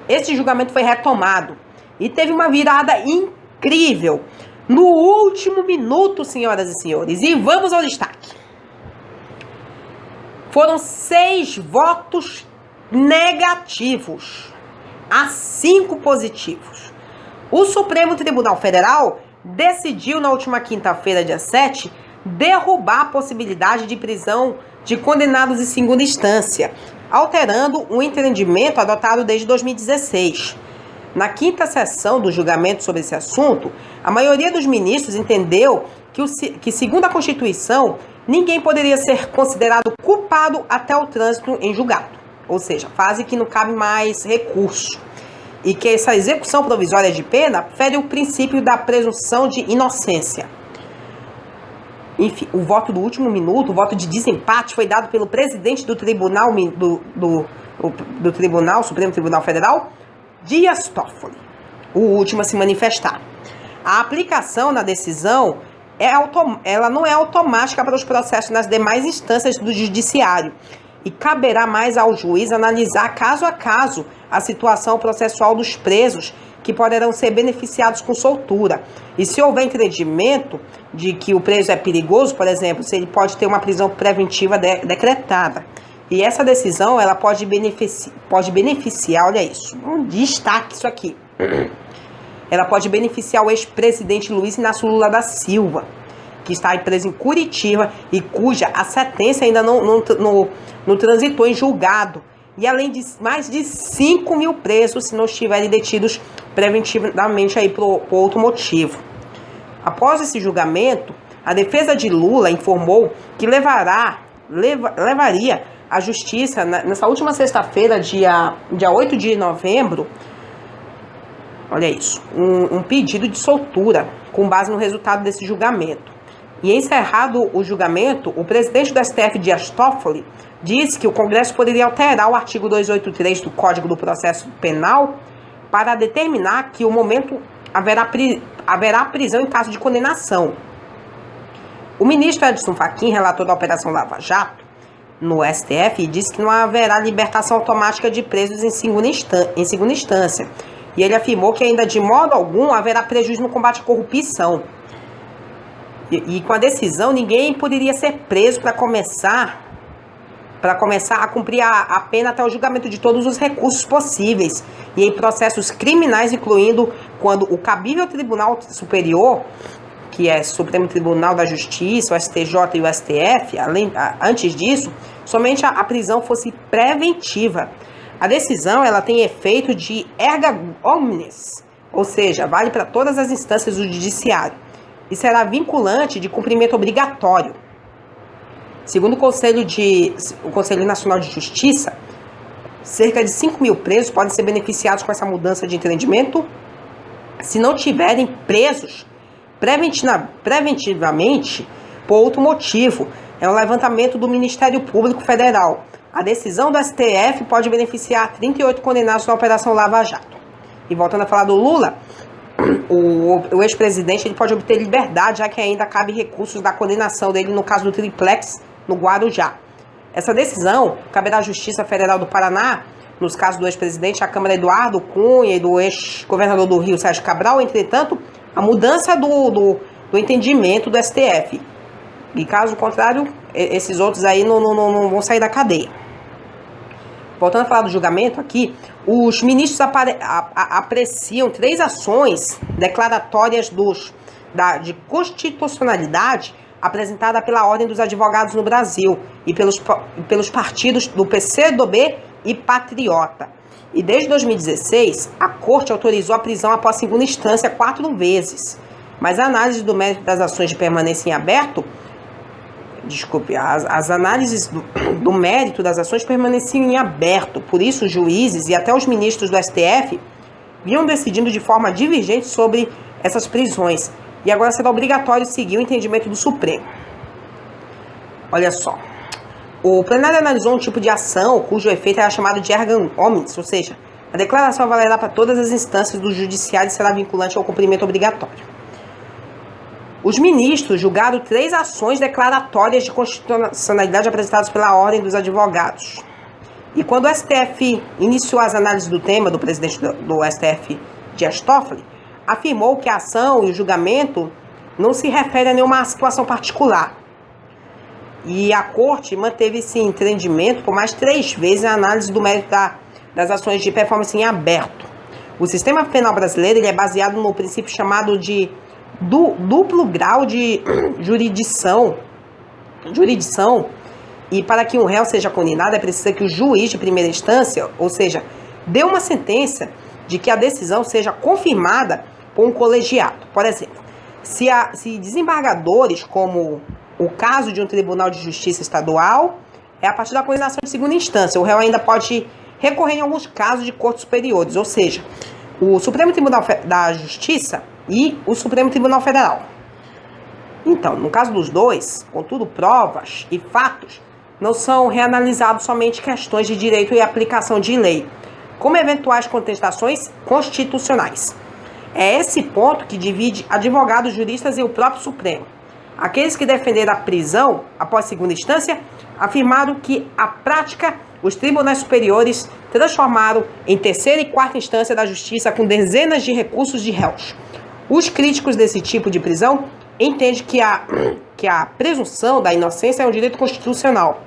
esse julgamento foi retomado e teve uma virada incrível no último minuto, senhoras e senhores. E vamos ao destaque. Foram 6 votos negativos a 5 positivos. O Supremo Tribunal Federal decidiu na última quinta-feira, dia 7, derrubar a possibilidade de prisão de condenados em segunda instância, alterando um entendimento adotado desde 2016. Na quinta sessão do julgamento sobre esse assunto, a maioria dos ministros entendeu que, segundo a Constituição, ninguém poderia ser considerado culpado até o trânsito em julgado, ou seja, fase que não cabe mais recurso, e que essa execução provisória de pena fere o princípio da presunção de inocência. Enfim, o voto do último minuto, o voto de desempate, foi dado pelo presidente do Tribunal, do Tribunal, Supremo Tribunal Federal, Dias Toffoli, o último a se manifestar. A aplicação na decisão ela não é automática para os processos nas demais instâncias do judiciário e caberá mais ao juiz analisar caso a caso a situação processual dos presos que poderão ser beneficiados com soltura. E se houver entendimento de que o preso é perigoso, por exemplo, se ele pode ter uma prisão preventiva decretada. E essa decisão, ela pode beneficiar, olha isso, um destaque isso aqui. Ela pode beneficiar o ex-presidente Luiz Inácio Lula da Silva, que está preso em Curitiba e cuja a sentença ainda não transitou em julgado. E além de mais de 5 mil presos se não estiverem detidos preventivamente aí por outro motivo. Após esse julgamento, a defesa de Lula informou que levaria à justiça, nessa última sexta-feira, dia 8 de novembro, olha isso, um pedido de soltura com base no resultado desse julgamento. E encerrado o julgamento, o presidente do STF, Dias Toffoli, disse que o Congresso poderia alterar o artigo 283 do Código do Processo Penal para determinar que, no momento, haverá prisão em caso de condenação. O ministro Edson Fachin, relator da Operação Lava Jato, no STF, disse que não haverá libertação automática de presos em segunda instância. E ele afirmou que ainda de modo algum haverá prejuízo no combate à corrupção. E com a decisão, ninguém poderia ser preso para começar a cumprir a pena até o julgamento de todos os recursos possíveis e em processos criminais, incluindo quando o cabível Tribunal Superior, que é o Supremo Tribunal da Justiça, o STJ e o STF, antes disso, somente a prisão fosse preventiva. A decisão ela tem efeito de erga omnes, ou seja, vale para todas as instâncias do judiciário e será vinculante de cumprimento obrigatório. Segundo o Conselho Nacional de Justiça, cerca de 5 mil presos podem ser beneficiados com essa mudança de entendimento se não tiverem presos preventivamente por outro motivo. É um levantamento do Ministério Público Federal. A decisão do STF pode beneficiar 38 condenados na Operação Lava Jato. E voltando a falar do Lula, o ex-presidente ele pode obter liberdade, já que ainda cabe recursos da condenação dele no caso do Triplex, no Guarujá. Essa decisão caberá à Justiça Federal do Paraná, nos casos do ex-presidente, a Câmara Eduardo Cunha e do ex-governador do Rio, Sérgio Cabral. Entretanto, a mudança do entendimento do STF. E caso contrário, esses outros aí não vão sair da cadeia. Voltando a falar do julgamento aqui, os ministros apreciam 3 ações declaratórias de constitucionalidade apresentada pela Ordem dos Advogados no Brasil e pelos partidos do PCdoB e Patriota. E desde 2016, a Corte autorizou a prisão após segunda instância 4 vezes. Mas a análise do mérito das ações de permanência em aberto, as análises do mérito das ações permaneciam em aberto. Por isso, os juízes e até os ministros do STF vinham decidindo de forma divergente sobre essas prisões. E agora será obrigatório seguir o entendimento do Supremo. Olha só. O plenário analisou um tipo de ação cujo efeito era chamado de erga omnes, ou seja, a declaração valerá para todas as instâncias do judiciário e será vinculante ao cumprimento obrigatório. Os ministros julgaram 3 ações declaratórias de constitucionalidade apresentadas pela Ordem dos Advogados. E quando o STF iniciou as análises do tema, do presidente do STF, Dias Toffoli, afirmou que a ação e o julgamento não se referem a nenhuma situação particular. E a Corte manteve esse entendimento por mais 3 vezes a análise do mérito das ações de performance em aberto. O sistema penal brasileiro ele é baseado no princípio chamado de duplo grau de jurisdição. E para que um réu seja condenado é preciso que o juiz de primeira instância, ou seja, dê uma sentença de que a decisão seja confirmada por um colegiado. Por exemplo, se desembargadores, como o caso de um tribunal de justiça estadual, é a partir da condenação de segunda instância. O réu ainda pode recorrer em alguns casos de cortes superiores, ou seja, o Supremo Tribunal da Justiça e o Supremo Tribunal Federal. Então, no caso dos dois, contudo, provas e fatos não são reanalisados somente questões de direito e aplicação de lei, como eventuais contestações constitucionais. É esse ponto que divide advogados, juristas e o próprio Supremo. Aqueles que defenderam a prisão após segunda instância afirmaram que, à prática, os tribunais superiores transformaram em terceira e quarta instância da justiça com dezenas de recursos de réus. Os críticos desse tipo de prisão entendem que a presunção da inocência é um direito constitucional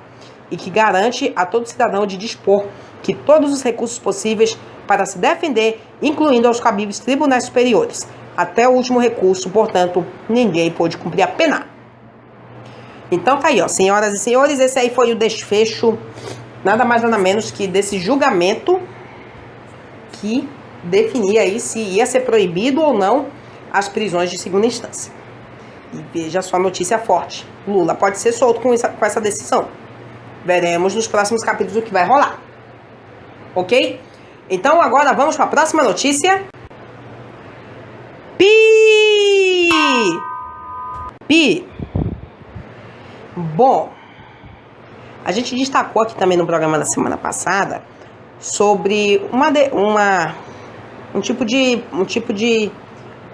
e que garante a todo cidadão de dispor que todos os recursos possíveis para se defender, incluindo aos cabíveis tribunais superiores. Até o último recurso, portanto, ninguém pôde cumprir a pena. Então tá aí, ó, senhoras e senhores, esse aí foi o desfecho, nada mais nada menos que desse julgamento que definia aí se ia ser proibido ou não as prisões de segunda instância. E veja só a notícia forte. Lula pode ser solto com essa decisão. Veremos nos próximos capítulos o que vai rolar. Ok? Então agora vamos para a próxima notícia. Bom, a gente destacou aqui também no programa da semana passada sobre um tipo de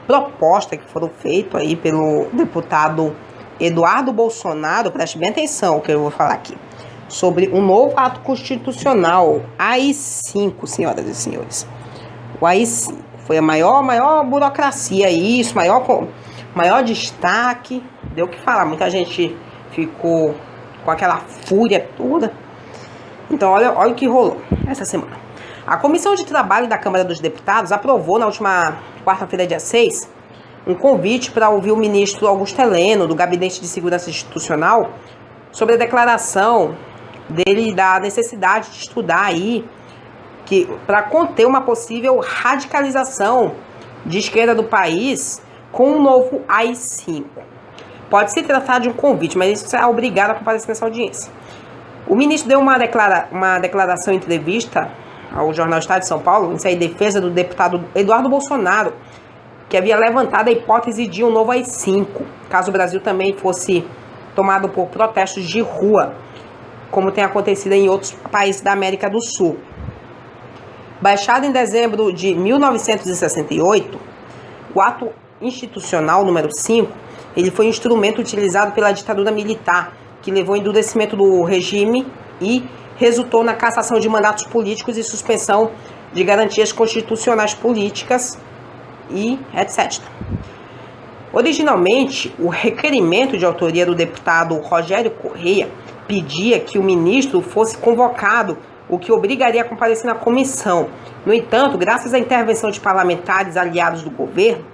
proposta que foram feitas aí pelo deputado Eduardo Bolsonaro. Preste bem atenção ao que eu vou falar aqui, sobre um novo ato constitucional, AI-5, senhoras e senhores. O AI-5 foi a maior burocracia, isso, maior destaque, deu o que falar, muita gente ficou com aquela fúria toda. Então olha o que rolou essa semana. A Comissão de Trabalho da Câmara dos Deputados aprovou na última quarta-feira, dia 6, um convite para ouvir o ministro Augusto Heleno, do Gabinete de Segurança Institucional, sobre a declaração dele da necessidade de estudar aí para conter uma possível radicalização de esquerda do país com um novo AI-5. Pode se tratar de um convite, mas isso é obrigado a comparecer nessa audiência. O ministro deu uma declaração em entrevista ao jornal Estado de São Paulo, em defesa do deputado Eduardo Bolsonaro, que havia levantado a hipótese de um novo AI-5, caso o Brasil também fosse tomado por protestos de rua, como tem acontecido em outros países da América do Sul. Baixado em dezembro de 1968, o ato institucional número 5, ele foi um instrumento utilizado pela ditadura militar, que levou ao endurecimento do regime e resultou na cassação de mandatos políticos e suspensão de garantias constitucionais políticas e etc. Originalmente, o requerimento de autoria do deputado Rogério Correia pedia que o ministro fosse convocado, o que obrigaria a comparecer na comissão. No entanto, graças à intervenção de parlamentares aliados do governo,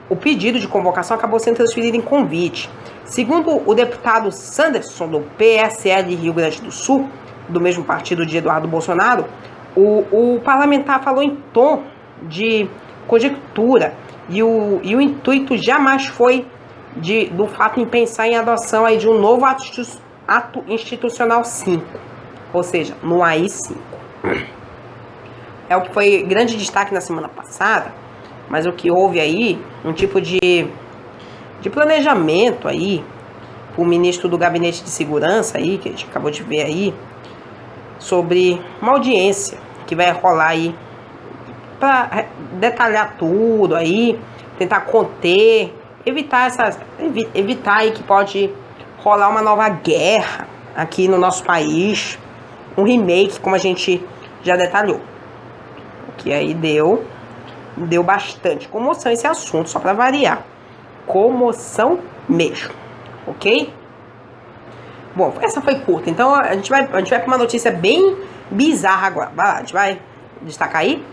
o pedido de convocação acabou sendo transferido em convite. Segundo o deputado Sanderson, do PSL Rio Grande do Sul, do mesmo partido de Eduardo Bolsonaro, o parlamentar falou em tom de conjectura e o intuito jamais foi do fato em pensar em adoção aí de um novo ato institucional 5, ou seja, no AI-5. É o que foi grande destaque na semana passada, mas o que houve aí, um tipo de planejamento aí, o ministro do Gabinete de Segurança aí, que a gente acabou de ver aí, sobre uma audiência que vai rolar aí, para detalhar tudo aí, tentar conter, evitar aí que pode rolar uma nova guerra aqui no nosso país, um remake, como a gente já detalhou, que aí deu bastante comoção esse assunto, só para variar, comoção mesmo, ok? Bom, essa foi curta, então a gente vai para uma notícia bem bizarra agora. Vai lá, a gente vai destacar aí.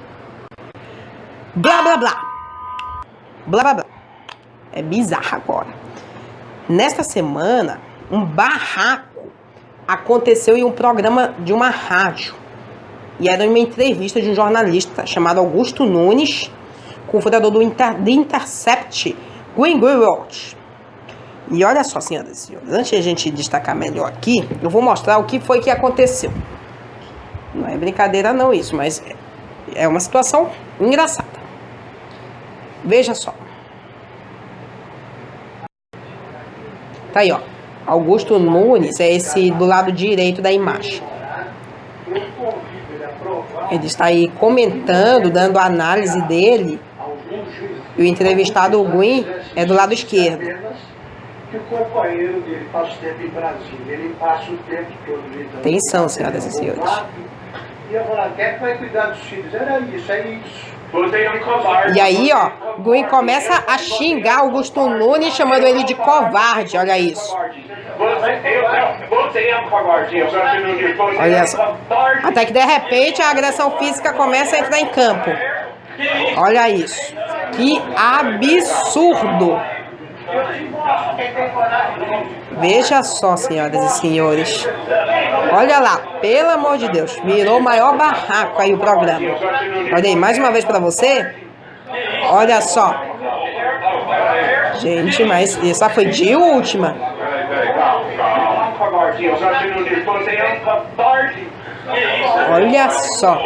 Blá, blá, blá. Blá, blá, blá. É bizarra agora. Nesta semana, um barraco aconteceu em um programa de uma rádio. E era uma entrevista de um jornalista chamado Augusto Nunes, com o fundador do Intercept, Gwen Greenwald. E olha só, senhoras e senhores, antes de a gente destacar melhor aqui, eu vou mostrar o que foi que aconteceu. Não é brincadeira não isso, mas é uma situação engraçada. Veja só. Tá aí, ó. Augusto Nunes é esse do lado direito da imagem. Ele está aí comentando, dando a análise dele. E o entrevistado, o Gwen, é do lado esquerdo. Que o companheiro dele passa o tempo em Brasília, ele passa o tempo todo. Atenção, senhoras e senhores. E eu falava, quem é que vai cuidar dos filhos? Era isso, é isso. E aí, ó, Gwen começa a xingar Augusto Nunes, chamando ele de covarde, olha isso. Olha só. Até que de repente a agressão física começa a entrar em campo. Olha isso. Que absurdo. Veja só, senhoras e senhores. Olha lá, pelo amor de Deus, virou o maior barraco aí o programa. Olha aí, mais uma vez pra você. Olha só. Gente, mas essa foi de última. Olha só.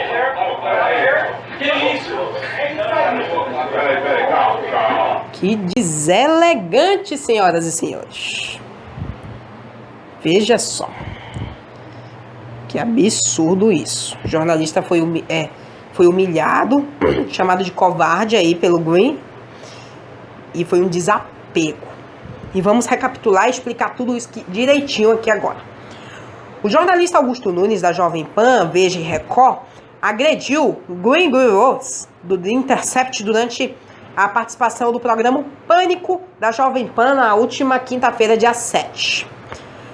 Que deselegante, senhoras e senhores. Veja só. Que absurdo isso. O jornalista foi humilhado, chamado de covarde aí pelo Gwen. E foi um desapego. E vamos recapitular e explicar tudo isso direitinho aqui agora. O jornalista Augusto Nunes, da Jovem Pan, Veja e Record, agrediu Gwen Greenwald, do The Intercept, durante a participação do programa Pânico da Jovem Pan na última quinta-feira, dia 7.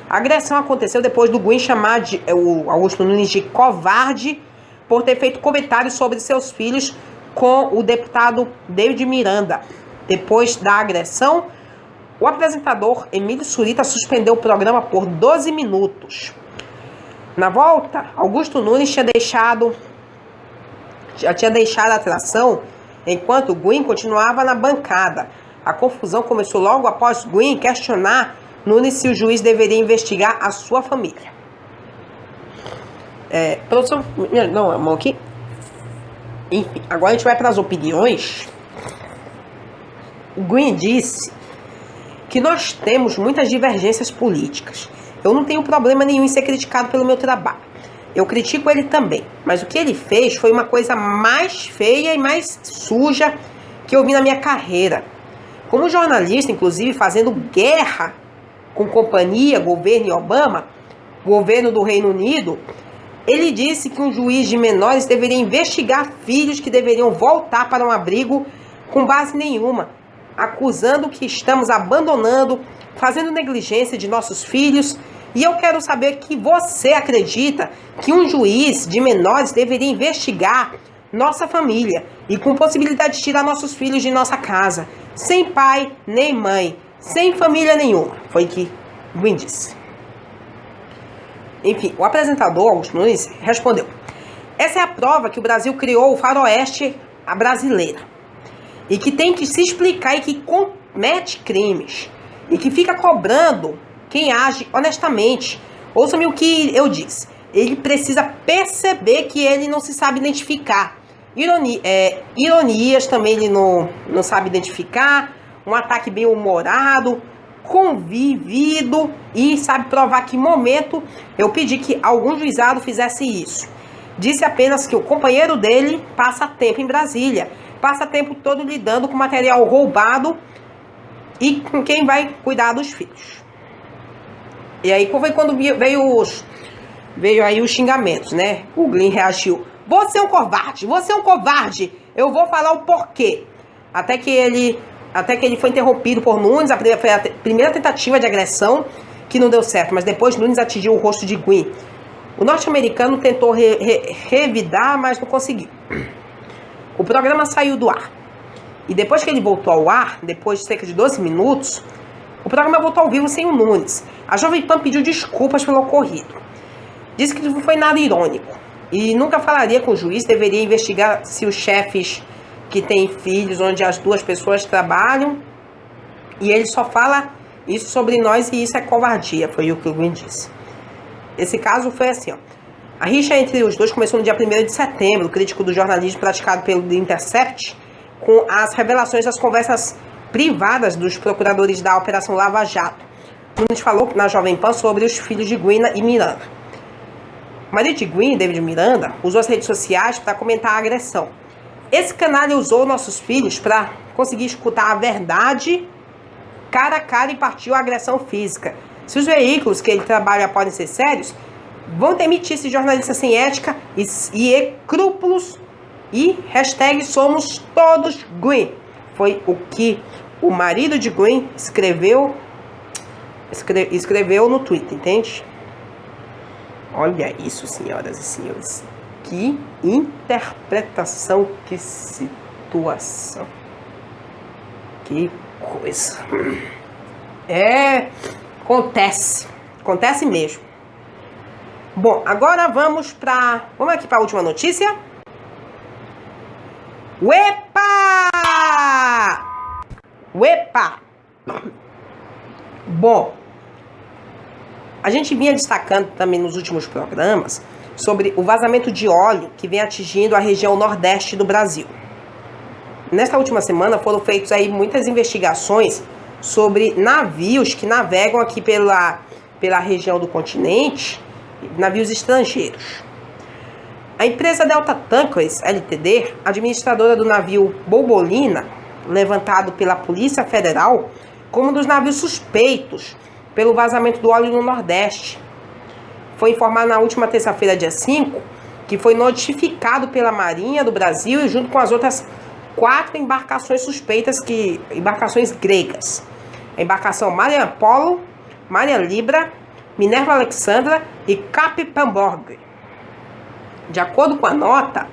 A agressão aconteceu depois do Gwen chamar o Augusto Nunes de covarde por ter feito comentários sobre seus filhos com o deputado David Miranda. Depois da agressão, o apresentador Emílio Surita suspendeu o programa por 12 minutos. Na volta, Augusto Nunes tinha deixado já tinha deixado a atração, enquanto Gwyn continuava na bancada. A confusão começou logo após Gwyn questionar Nunes se o juiz deveria investigar a sua família. Produção, não, a mão aqui. Enfim, agora a gente vai para as opiniões. Gwyn disse que nós temos muitas divergências políticas. Eu não tenho problema nenhum em ser criticado pelo meu trabalho. Eu critico ele também. Mas o que ele fez foi uma coisa mais feia e mais suja que eu vi na minha carreira. Como jornalista, inclusive, fazendo guerra com companhia, governo e Obama, governo do Reino Unido, ele disse que um juiz de menores deveria investigar filhos que deveriam voltar para um abrigo com base nenhuma, acusando que estamos abandonando, fazendo negligência de nossos filhos. E eu quero saber que você acredita que um juiz de menores deveria investigar nossa família e com possibilidade de tirar nossos filhos de nossa casa, sem pai nem mãe, sem família nenhuma. Foi o que Gwyn disse. Enfim, o apresentador Augusto Nunes respondeu: essa é a prova que o Brasil criou o faroeste brasileira e que tem que se explicar e que comete crimes e que fica cobrando quem age honestamente. Ouça-me o que eu disse. Ele precisa perceber que ele não se sabe identificar. Ironias também ele não sabe identificar. Um ataque bem humorado, convivido, e sabe provar que momento eu pedi que algum juizado fizesse isso. Disse apenas que o companheiro dele passa tempo em Brasília, passa tempo todo lidando com material roubado e com quem vai cuidar dos filhos. E aí foi quando veio aí os xingamentos, né? O Gwyn reagiu: você é um covarde, você é um covarde, eu vou falar o porquê. Até que ele foi interrompido por Nunes. Foi a primeira tentativa de agressão que não deu certo, mas depois Nunes atingiu o rosto de Gwyn. O norte-americano tentou revidar, mas não conseguiu. O programa saiu do ar. E depois que ele voltou ao ar, depois de cerca de 12 minutos, o programa voltou ao vivo sem o Nunes. A Jovem Pan pediu desculpas pelo ocorrido. Disse que não foi nada irônico e nunca falaria com o juiz. Deveria investigar se os chefes que têm filhos onde as duas pessoas trabalham, e ele só fala isso sobre nós e isso é covardia, foi o que o Gwyn disse. Esse caso foi assim, ó. A rixa entre os dois começou no dia 1º de setembro, crítico do jornalismo praticado pelo The Intercept, com as revelações das conversas privadas dos procuradores da Operação Lava Jato. Nunes falou na Jovem Pan sobre os filhos de Gwyn e Miranda. O marido de Gwyn, David Miranda, usou as redes sociais para comentar a agressão. Esse canalha usou nossos filhos para conseguir escutar a verdade cara a cara e partiu a agressão física. Se os veículos que ele trabalha podem ser sérios, vão demitir esse jornalista sem ética e escrúpulos e hashtag somos todos Gwyn. Foi o que o marido de Gwyn escreveu no Twitter, entende? Olha isso, senhoras e senhores. Que interpretação, que situação. Que coisa. Acontece mesmo. Bom, agora vamos aqui para a última notícia. Uepa! Bom, a gente vinha destacando também nos últimos programas sobre o vazamento de óleo que vem atingindo a região nordeste do Brasil. Nesta última semana foram feitas aí muitas investigações sobre navios que navegam aqui pela região do continente, navios estrangeiros. A empresa Delta Tankers Ltd, administradora do navio Bolbolina, levantado pela Polícia Federal como um dos navios suspeitos pelo vazamento do óleo no Nordeste, foi informado na última terça-feira, dia 5, que foi notificado pela Marinha do Brasil e junto com as outras 4 embarcações suspeitas, embarcações gregas. A embarcação Maria Apollo, Maria Libra, Minerva Alexandra e Cap Pamborg. De acordo com a nota,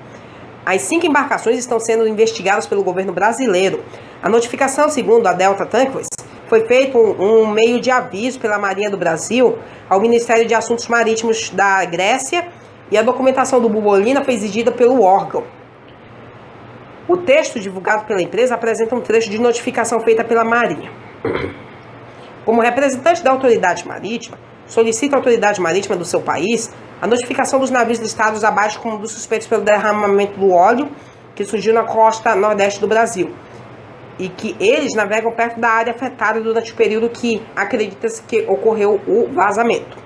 as 5 embarcações estão sendo investigadas pelo governo brasileiro. A notificação, segundo a Delta Tankers, foi feito um meio de aviso pela Marinha do Brasil ao Ministério de Assuntos Marítimos da Grécia e a documentação do Bolbolina foi exigida pelo órgão. O texto divulgado pela empresa apresenta um trecho de notificação feita pela Marinha. Como representante da autoridade marítima, solicita à autoridade marítima do seu país a notificação dos navios listados abaixo como dos suspeitos pelo derramamento do óleo que surgiu na costa nordeste do Brasil e que eles navegam perto da área afetada durante o período que acredita-se que ocorreu o vazamento.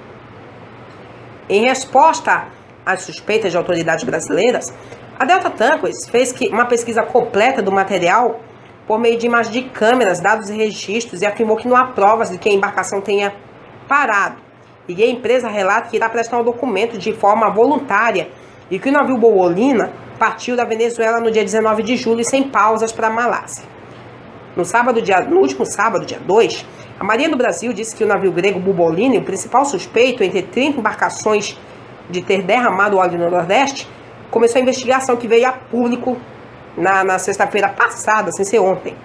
Em resposta às suspeitas de autoridades brasileiras, a Delta Tankers fez uma pesquisa completa do material por meio de imagens de câmeras, dados e registros e afirmou que não há provas de que a embarcação tenha parado. E a empresa relata que irá prestar um documento de forma voluntária e que o navio Bubolina partiu da Venezuela no dia 19 de julho sem pausas para a Malásia. No último sábado, dia 2, a Marinha do Brasil disse que o navio grego Bubolina, o principal suspeito entre 30 embarcações de ter derramado óleo no Nordeste, começou a investigação que veio a público na sexta-feira passada, sem ser ontem,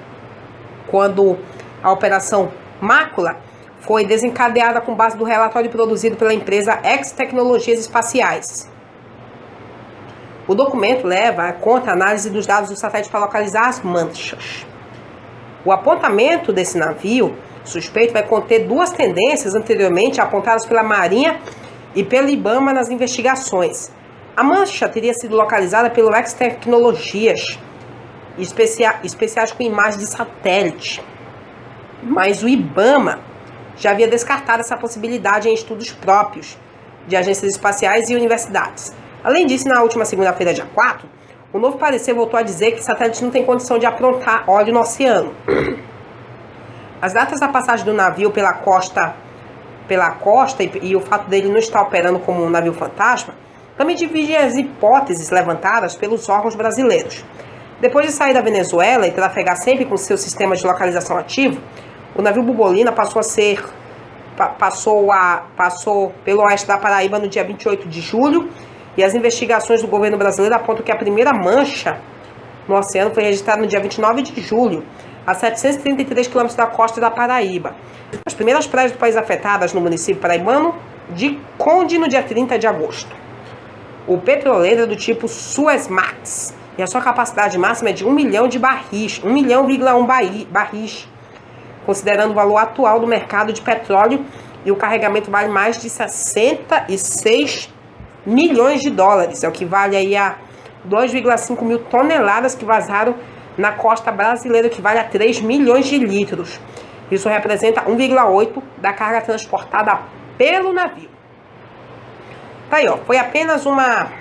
quando a Operação Mácula foi desencadeada com base no relatório produzido pela empresa X Tecnologias Espaciais. O documento leva a conta a análise dos dados do satélite para localizar as manchas. O apontamento desse navio suspeito vai conter duas tendências anteriormente apontadas pela Marinha e pelo IBAMA nas investigações. A mancha teria sido localizada pelo X Tecnologias especiais com imagens de satélite, mas o IBAMA já havia descartado essa possibilidade em estudos próprios de agências espaciais e universidades. Além disso, na última segunda-feira, dia 4, o novo parecer voltou a dizer que satélites não têm condição de aprontar óleo no oceano. As datas da passagem do navio pela costa e o fato dele não estar operando como um navio fantasma também dividem as hipóteses levantadas pelos órgãos brasileiros. Depois de sair da Venezuela e trafegar sempre com seu sistema de localização ativo, o navio Bubolina passou pelo oeste da Paraíba no dia 28 de julho e as investigações do governo brasileiro apontam que a primeira mancha no oceano foi registrada no dia 29 de julho, a 733 quilômetros da costa da Paraíba. As primeiras praias do país afetadas no município paraibano de Conde no dia 30 de agosto. O petroleiro é do tipo Suezmax e a sua capacidade máxima é de 1 milhão de barris, 1,1 barris, considerando o valor atual do mercado de petróleo, e o carregamento vale mais de 66 milhões de dólares, é o que vale aí a 2,5 mil toneladas que vazaram na costa brasileira, que vale a 3 milhões de litros. Isso representa 1,8% da carga transportada pelo navio. Tá aí, ó, foi apenas uma...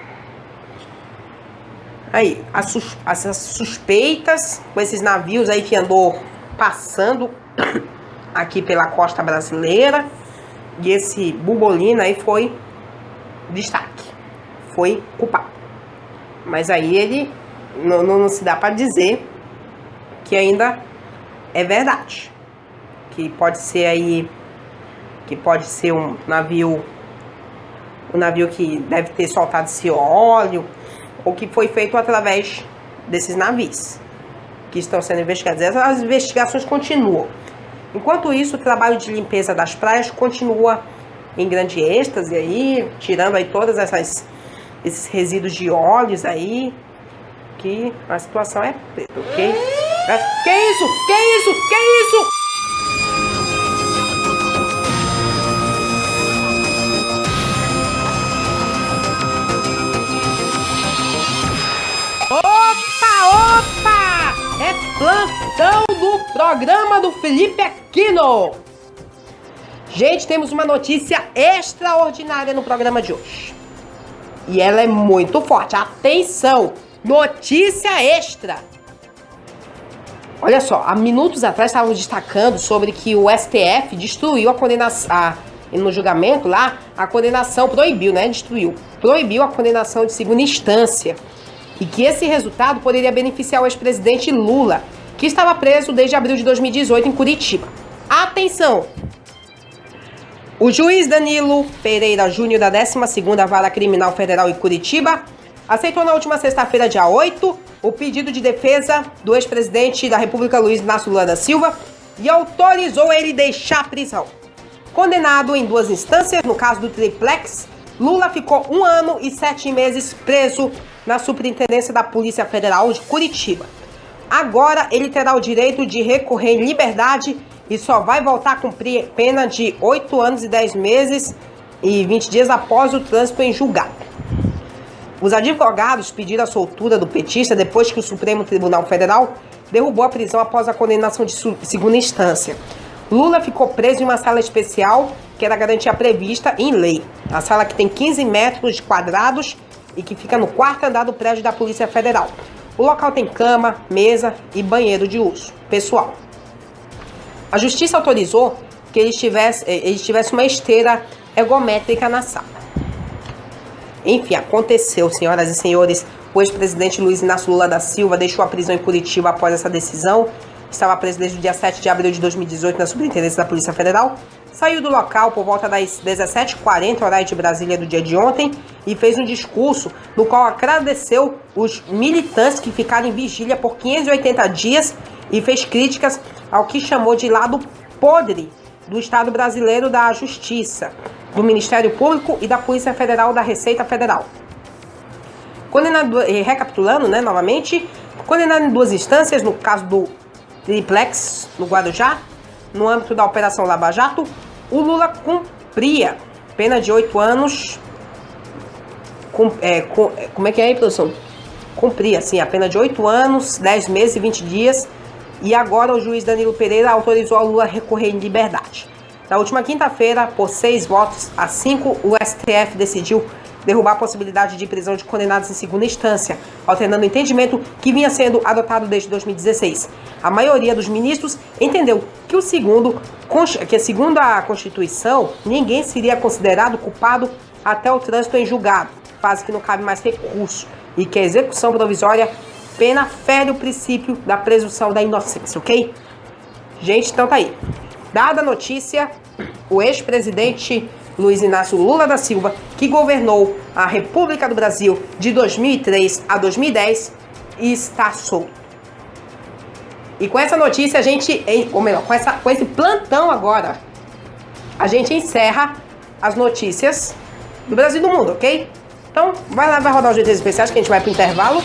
Aí, as suspeitas com esses navios aí que andou passando aqui pela costa brasileira, e esse Bubolina aí foi destaque, foi culpado. Mas aí ele não se dá para dizer que ainda é verdade, que pode ser aí, que pode ser um navio que deve ter soltado esse óleo, ou que foi feito através desses navios que estão sendo investigados. As investigações continuam. Enquanto isso, o trabalho de limpeza das praias continua em grande êxtase aí, tirando aí todas esses resíduos de óleos aí, que a situação é preta, ok? Que isso? Que isso? Que isso? Opa! É plantão do programa do Felipe Aquino. Gente, temos uma notícia extraordinária no programa de hoje. E ela é muito forte. Atenção! Notícia extra! Olha só, há minutos atrás estávamos destacando sobre que o STF destruiu a condenação, no julgamento lá, a condenação, proibiu a condenação de segunda instância. E que esse resultado poderia beneficiar o ex-presidente Lula, que estava preso desde abril de 2018 em Curitiba. Atenção! O juiz Danilo Pereira Júnior, da 12ª Vara Criminal Federal em Curitiba, aceitou na última sexta-feira, dia 8, o pedido de defesa do ex-presidente da República, Luiz Inácio Lula da Silva, e autorizou ele deixar a prisão. Condenado em 2 instâncias, no caso do triplex, Lula ficou 1 ano e 7 meses preso na Superintendência da Polícia Federal de Curitiba. Agora ele terá o direito de recorrer em liberdade e só vai voltar a cumprir pena de 8 anos e 10 meses e 20 dias após o trânsito em julgado. Os advogados pediram a soltura do petista depois que o Supremo Tribunal Federal derrubou a prisão após a condenação de segunda instância. Lula ficou preso em uma sala especial, que era a garantia prevista em lei. A sala que tem 15 metros quadrados e que fica no 4º andar do prédio da Polícia Federal. O local tem cama, mesa e banheiro de uso pessoal. A Justiça autorizou que ele tivesse uma esteira ergométrica na sala. Enfim, aconteceu, senhoras e senhores. O ex-presidente Luiz Inácio Lula da Silva deixou a prisão em Curitiba após essa decisão. Estava preso desde o dia 7 de abril de 2018 na Superintendência da Polícia Federal. Saiu do local por volta das 17h40, horário de Brasília, do dia de ontem, e fez um discurso no qual agradeceu os militantes que ficaram em vigília por 580 dias e fez críticas ao que chamou de lado podre do Estado brasileiro da Justiça, do Ministério Público e da Polícia Federal, da Receita Federal. Condenado, recapitulando, novamente, condenado em 2 instâncias, no caso do Triplex, no Guarujá, no âmbito da Operação Lava Jato, o Lula cumpria pena de 8 anos. Como é que é aí, produção? Cumpria, sim, a pena de 8 anos, 10 meses e 20 dias. E agora o juiz Danilo Pereira autorizou a Lula a recorrer em liberdade. Na última quinta-feira, por 6 votos a 5, o STF decidiu derrubar a possibilidade de prisão de condenados em segunda instância, alternando o entendimento que vinha sendo adotado desde 2016. A maioria dos ministros entendeu que segundo a Constituição, ninguém seria considerado culpado até o trânsito em julgado, fase que não cabe mais recurso, e que a execução provisória pena fere o princípio da presunção da inocência, ok? Gente, então tá aí. Dada a notícia, o ex-presidente Luiz Inácio Lula da Silva, que governou a República do Brasil de 2003 a 2010, está solto. E com essa notícia, com esse plantão agora, a gente encerra as notícias do Brasil e do mundo, ok? Então, vai lá, vai rodar os GTs especiais, que a gente vai pro intervalo.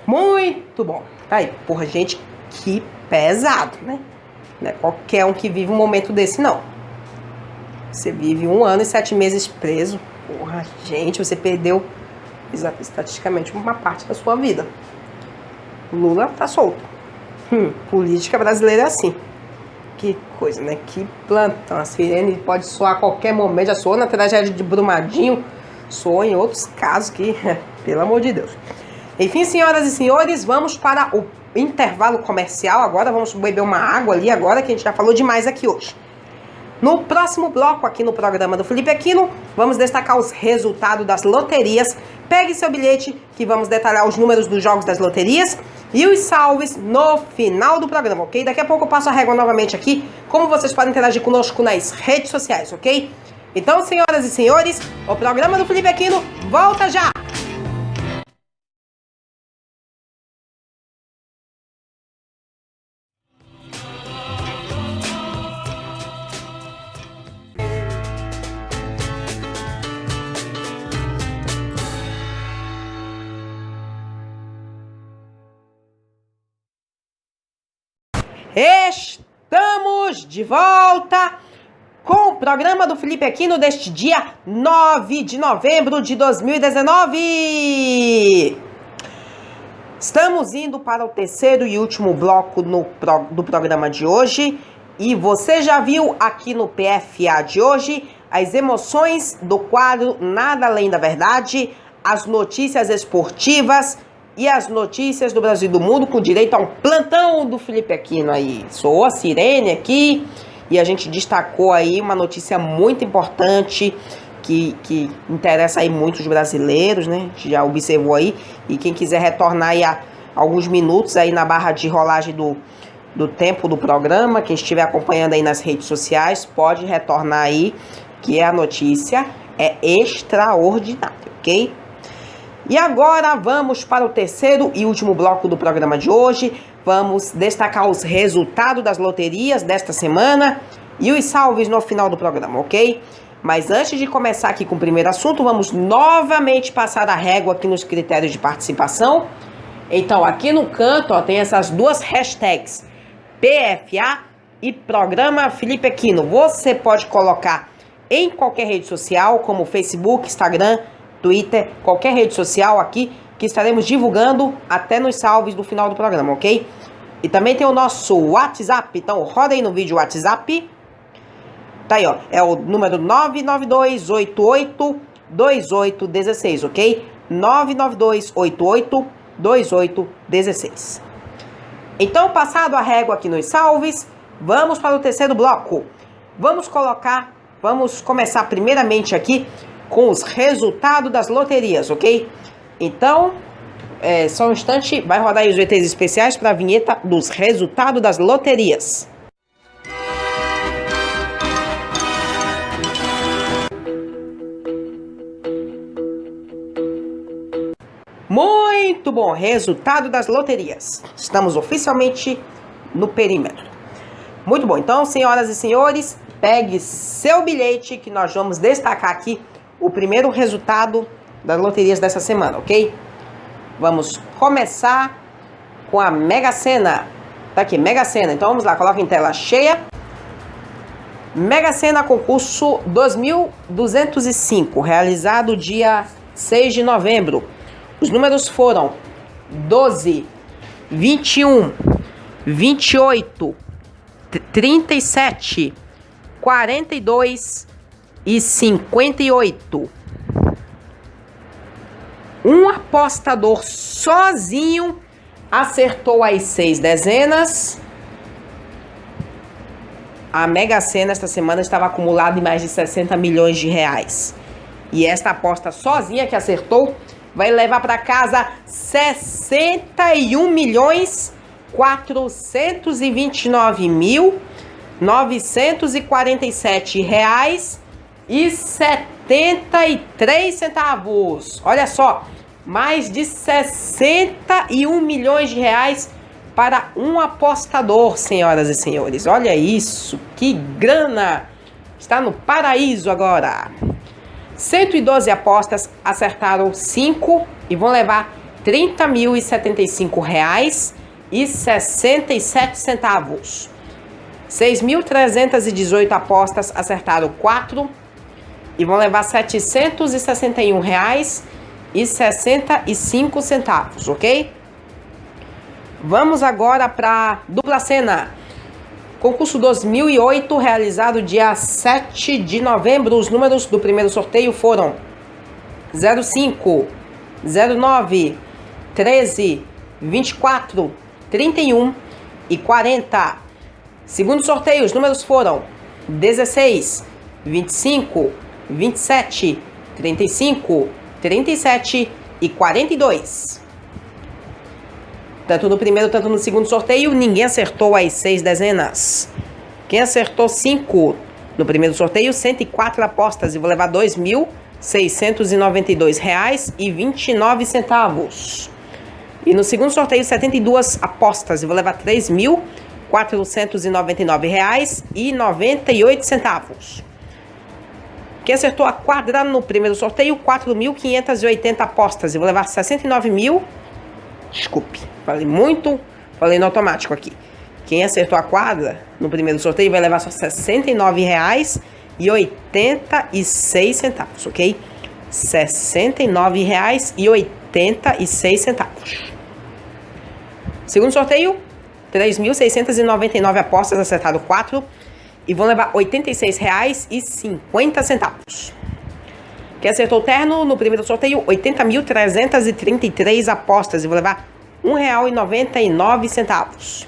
Muito bom. Tá aí. Porra, gente, que pesado, né? Não é qualquer um que vive um momento desse, não. Você vive 1 ano e 7 meses preso. Porra, gente, você perdeu estatisticamente uma parte da sua vida. Lula tá solto. Política brasileira é assim. Que coisa, né? Que plantão. A sirene pode soar a qualquer momento. Já soou na tragédia de Brumadinho. Soou em outros casos que, pelo amor de Deus. Enfim, senhoras e senhores, vamos para o intervalo comercial. Agora vamos beber uma água ali agora, que a gente já falou demais aqui hoje. No próximo bloco aqui no programa do Felipe Aquino, vamos destacar os resultados das loterias. Pegue seu bilhete que vamos detalhar os números dos jogos das loterias e os salves no final do programa, ok? Daqui a pouco eu passo a régua novamente aqui, como vocês podem interagir conosco nas redes sociais, ok? Então, senhoras e senhores, o programa do Felipe Aquino volta já! Estamos de volta com o programa do Felipe Aquino deste dia 9 de novembro de 2019. Estamos indo para o terceiro e último bloco do programa de hoje. E você já viu aqui no PFA de hoje as emoções do quadro Nada Além da Verdade, as notícias esportivas e as notícias do Brasil e do mundo, com direito a um plantão do Felipe Aquino aí. Soou a sirene aqui e a gente destacou aí uma notícia muito importante que interessa aí muitos brasileiros, né? A gente já observou aí. E quem quiser retornar aí a alguns minutos aí na barra de rolagem do tempo do programa, quem estiver acompanhando aí nas redes sociais, pode retornar aí, que a notícia é extraordinária, ok? E agora vamos para o terceiro e último bloco do programa de hoje. vamos destacar os resultados das loterias desta semana e os salves no final do programa, ok? Mas antes de começar aqui com o primeiro assunto, vamos novamente passar a régua aqui nos critérios de participação. Então, aqui no canto, ó, tem essas duas hashtags, PFA e Programa Felipe Aquino. Você pode colocar em qualquer rede social, como Facebook, Instagram, Twitter, qualquer rede social aqui, que estaremos divulgando até nos salves do final do programa, ok? E também tem o nosso WhatsApp, então roda aí no vídeo o WhatsApp. Tá aí, ó, é o número 992882816, ok? 992882816. Então, passado a régua aqui nos salves, vamos para o terceiro bloco. Vamos começar primeiramente aqui com os resultados das loterias, ok? Então, só um instante, vai rodar aí os VTs especiais para a vinheta dos resultados das loterias. Muito bom, resultado das loterias. Estamos oficialmente no perímetro. Muito bom, então, senhoras e senhores, pegue seu bilhete que nós vamos destacar aqui o primeiro resultado das loterias dessa semana, ok? Vamos começar com a Mega Sena. Tá aqui, Mega Sena. Então vamos lá, coloca em tela cheia. Mega Sena concurso 2205, realizado dia 6 de novembro. Os números foram 12, 21, 28, 37, 42 e 58. Um apostador sozinho acertou as 6 dezenas. A Mega Sena esta semana estava acumulada em mais de 60 milhões de reais. E esta aposta sozinha que acertou vai levar para casa 61.429.947 reais e 73 centavos. Olha só, mais de 61 milhões de reais para um apostador, senhoras e senhores. Olha isso, que grana! Está no paraíso agora. 112 apostas acertaram 5 e vão levar R$ 30.075 reais e 67 centavos. 6.318 apostas acertaram 4 e vão levar R$ 761 reais e 65 centavos, ok? Vamos agora para dupla Sena. Concurso 2008, realizado dia 7 de novembro. Os números do primeiro sorteio foram 05, 09, 13, 24, 31 e 40. Segundo sorteio, os números foram 16, 25, 27, 35, 37 e 42. Tanto no primeiro, tanto no segundo sorteio, ninguém acertou as 6 dezenas. Quem acertou 5 no primeiro sorteio, 104 apostas e vou levar R$ 2.692,29. E no segundo sorteio, 72 apostas e vou levar R$ 3.499,98. Quem acertou a quadra no primeiro sorteio, 4.580 apostas e vou levar 69 mil... Desculpe, falei no automático aqui. Quem acertou a quadra no primeiro sorteio vai levar só R$ 69,86, ok? R$ 69,86. Segundo sorteio, 3.699 apostas, acertaram 4 e vão levar R$ 86,50. Quem acertou o terno no primeiro sorteio, 80.333 apostas e vou levar R$ 1,99.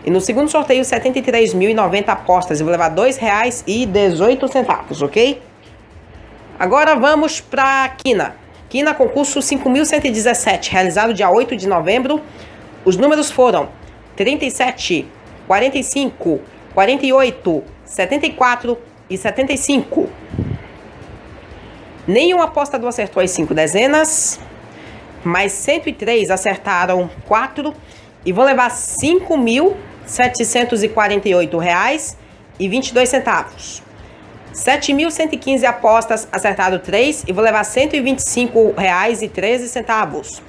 E no segundo sorteio, 73.090 apostas e vou levar R$ 2,18, ok? Agora vamos para Quina. Quina, concurso 5.117, realizado dia 8 de novembro. Os números foram 37, 45, 48, 74 e 75. Nenhum apostador acertou as 5 dezenas, mas 103 acertaram 4 e vão levar R$ 5.748,22. 7.115 apostas, acertado 3 e vou levar R$ 125,13.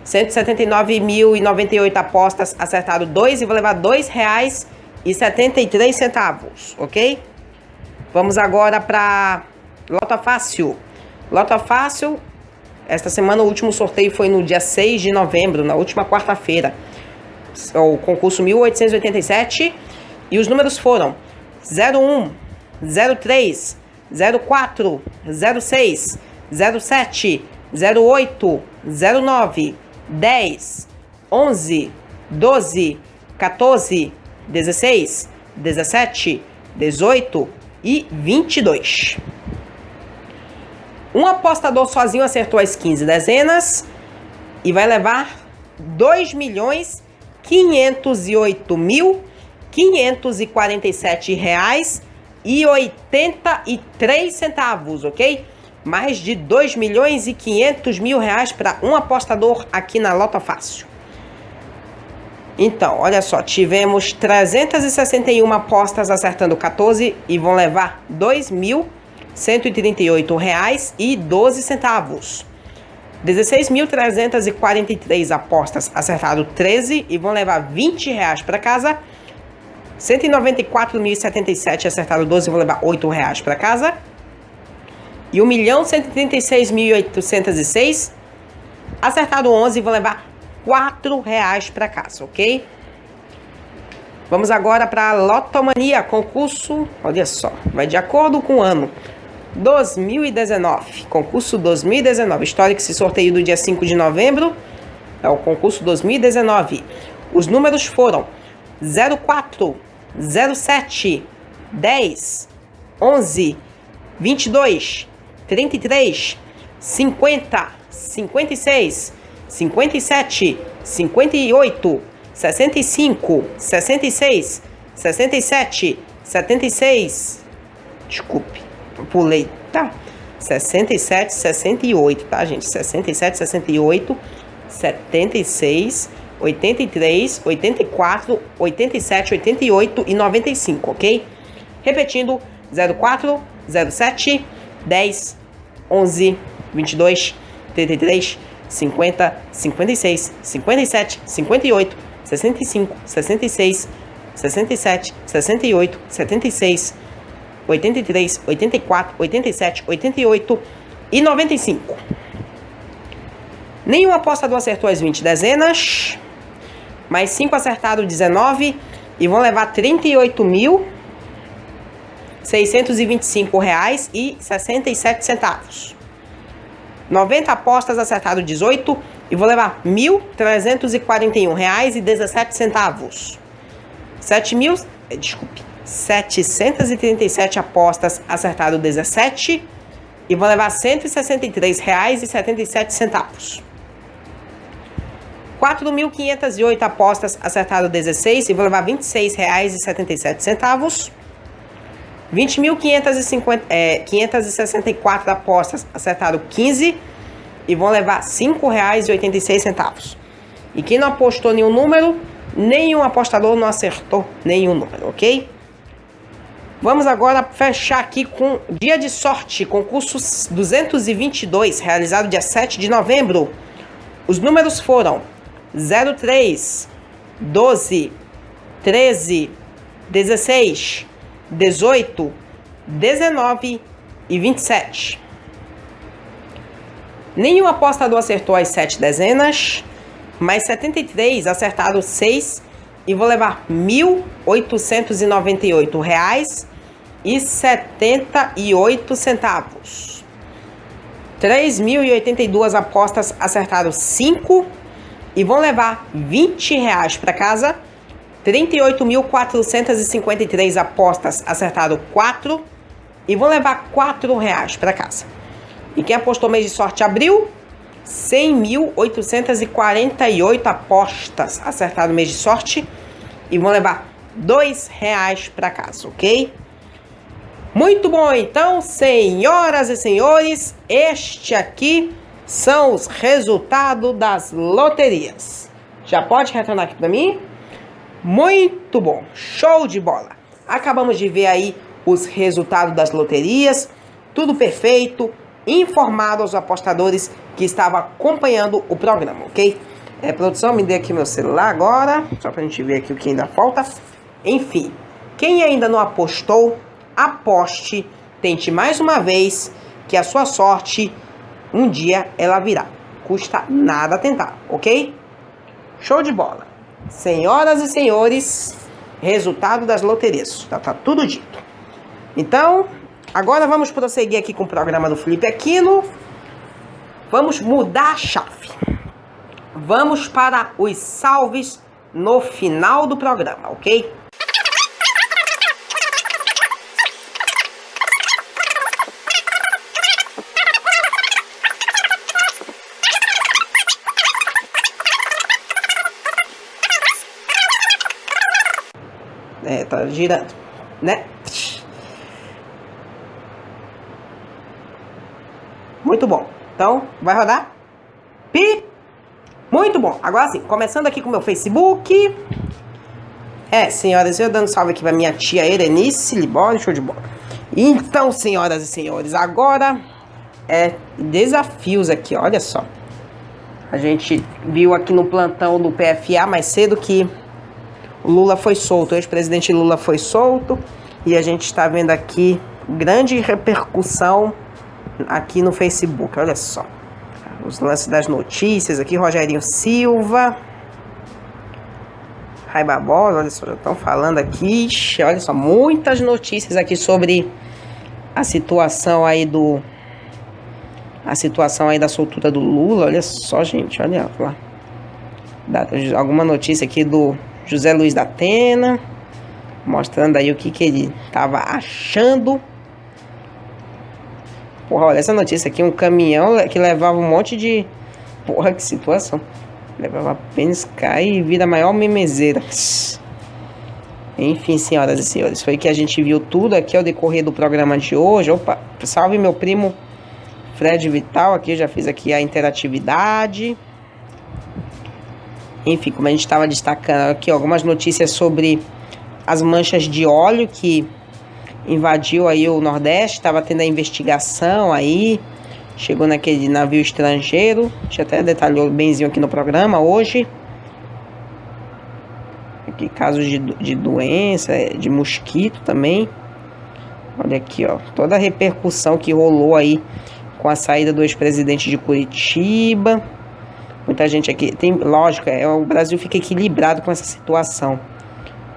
179.098 apostas, acertado 2 e vou levar R$ 2,73, ok? Vamos agora para Lota Fácil. Lota Fácil, esta semana o último sorteio foi no dia 6 de novembro, na última quarta-feira. O concurso 1887 e os números foram 01, 03, 04, 06, 07, 08, 09, 10, 11, 12, 14, 16, 17, 18 e 22. Um apostador sozinho acertou as 15 dezenas e vai levar R$ 2.547,83, ok? Mais de R$ 2.500.000 para um apostador aqui na Lota Fácil. Então, olha só, tivemos 361 apostas acertando 14 e vão levar R$ 2.138,12. 16.343 apostas acertado 13 e vão levar R$ 20 para casa. 194.077 acertado 12 e vão levar R$ 8 para casa. E 1.136.806 acertado 11 e vão levar R$ 4 para casa, ok? Vamos agora para a Lotomania, concurso, olha só, vai de acordo com o ano. 2019, concurso 2019, história que se sorteio do dia 5 de novembro, é o concurso 2019. Os números foram 04, 07, 10, 11, 22, 33, 50, 56, 57, 58, 65, 66, 67, 76, desculpe. Pulei, tá? 67, 68, tá, gente? 67, 68, 76, 83, 84, 87, 88 e 95, ok? Repetindo, 04, 07, 10, 11, 22, 33, 50, 56, 57, 58, 65, 66, 67, 68, 76, 83, 84, 87, 88 e 95. Nenhum apostador acertou as 20 dezenas, mais 5 acertaram 19 e vão levar R$ 38.625,67. 90 apostas acertaram 18 e vão levar R$ 1.341,17. 737 apostas acertaram 17 e vão levar R$ 163,77. 4.508 apostas acertaram 16 e vão levar R$ 26,77. 20.564 apostas acertaram 15 e vão levar R$ 5,86. E quem não apostou nenhum número, nenhum apostador não acertou nenhum número, ok? Vamos agora fechar aqui com Dia de Sorte, concurso 222, realizado dia 7 de novembro. Os números foram 03, 12, 13, 16, 18, 19 e 27. Nenhum apostador acertou as 7 dezenas, mas 73 acertaram 6 e vou levar R$ 1.898,78. 3.082 apostas acertaram 5 e vão levar R$ 20 para casa. 38.453 apostas acertaram 4 e vão levar R$ 4 para casa. E quem apostou mês de sorte abril, 100.848 apostas acertaram mês de sorte e vão levar R$ 2 para casa, ok? Muito bom, então, senhoras e senhores, este aqui são os resultados das loterias. Já pode retornar aqui para mim? Muito bom, show de bola. Acabamos de ver aí os resultados das loterias, tudo perfeito, informado aos apostadores que estavam acompanhando o programa, ok? Produção, me dê aqui meu celular agora, só pra gente ver aqui o que ainda falta. Enfim, quem ainda não apostou, aposte, tente mais uma vez, que a sua sorte, um dia ela virá. Custa nada tentar, ok? Show de bola. Senhoras e senhores, resultado das loterias, já tá tudo dito. Então, agora vamos prosseguir aqui com o programa do Felipe Aquino. Vamos mudar a chave. Vamos para os salves no final do programa, ok? Tá girando, né? Muito bom. Então, vai rodar? Pi! Muito bom. Agora sim, começando aqui com o meu Facebook. Senhoras, eu dando salve aqui pra minha tia Erenice Libório, show de bola. Então, senhoras e senhores, agora desafios aqui, olha só. A gente viu aqui no plantão do PFA mais cedo que o Lula foi solto, o ex-presidente Lula foi solto. E a gente está vendo aqui grande repercussão aqui no Facebook, olha só. Os lances das notícias aqui, Rogerinho Silva, Rai Barbosa, olha só, já estão falando aqui. Ixi, olha só, muitas notícias aqui sobre a situação aí da soltura do Lula. Olha só, gente, olha lá. Alguma notícia aqui do José Luiz da Atena, mostrando aí o que ele tava achando. Porra, olha essa notícia aqui, um caminhão que levava um monte de... Porra, que situação. Levava Peniscar e vira a maior memezeira. Enfim, senhoras e senhores, foi que a gente viu tudo aqui ao decorrer do programa de hoje. Opa, salve meu primo Fred Vital, aqui eu já fiz aqui a interatividade. Enfim, como a gente estava destacando aqui, algumas notícias sobre as manchas de óleo que invadiu aí o Nordeste, estava tendo a investigação aí, chegou naquele navio estrangeiro, a gente até detalhou benzinho aqui no programa hoje. Aqui casos de doença, de mosquito também. Olha aqui, ó, toda a repercussão que rolou aí com a saída do ex-presidente de Curitiba. Muita gente aqui, lógico, o Brasil fica equilibrado com essa situação.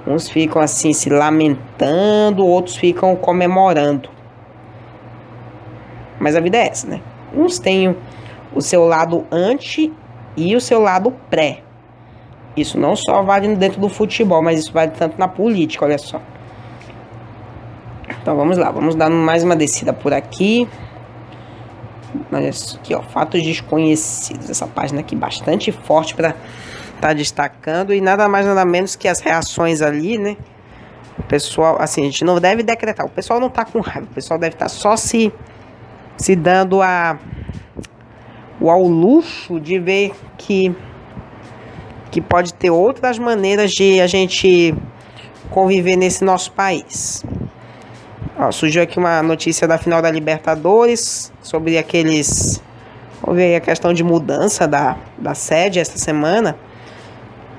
Uns ficam assim se lamentando, outros ficam comemorando. Mas a vida é essa, né? Uns têm o seu lado anti e o seu lado pré. Isso não só vale dentro do futebol, mas isso vale tanto na política, olha só. Então vamos lá, vamos dar mais uma descida por aqui. Olha isso aqui, ó, fatos desconhecidos. Essa página aqui bastante forte para estar destacando. E nada mais, nada menos que as reações ali, né? O pessoal, assim, a gente não deve decretar. O pessoal não tá com raiva. O pessoal deve estar só se dando ao luxo de ver que pode ter outras maneiras de a gente conviver nesse nosso país. Ó, surgiu aqui uma notícia da final da Libertadores sobre aqueles... Vamos ver aí a questão de mudança da sede esta semana.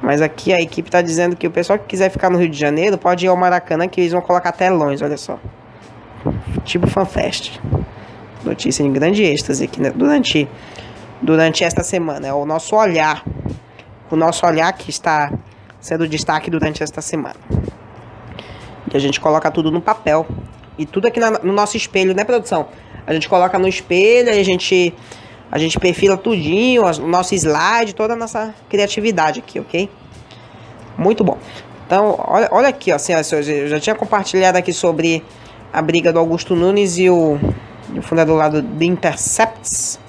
Mas aqui a equipe está dizendo que o pessoal que quiser ficar no Rio de Janeiro pode ir ao Maracanã, que eles vão colocar telões, olha só. Tipo FanFest. Notícia em grande êxtase aqui, né? Durante esta semana. É o nosso olhar. O nosso olhar que está sendo destaque durante esta semana. E a gente coloca tudo no papel. E tudo aqui no nosso espelho, né, produção? A gente coloca no espelho, aí a gente perfila tudinho, o nosso slide, toda a nossa criatividade aqui, ok? Muito bom. Então, olha aqui, ó, senhoras e senhores, eu já tinha compartilhado aqui sobre a briga do Augusto Nunes e o fundador lá do The Intercepts.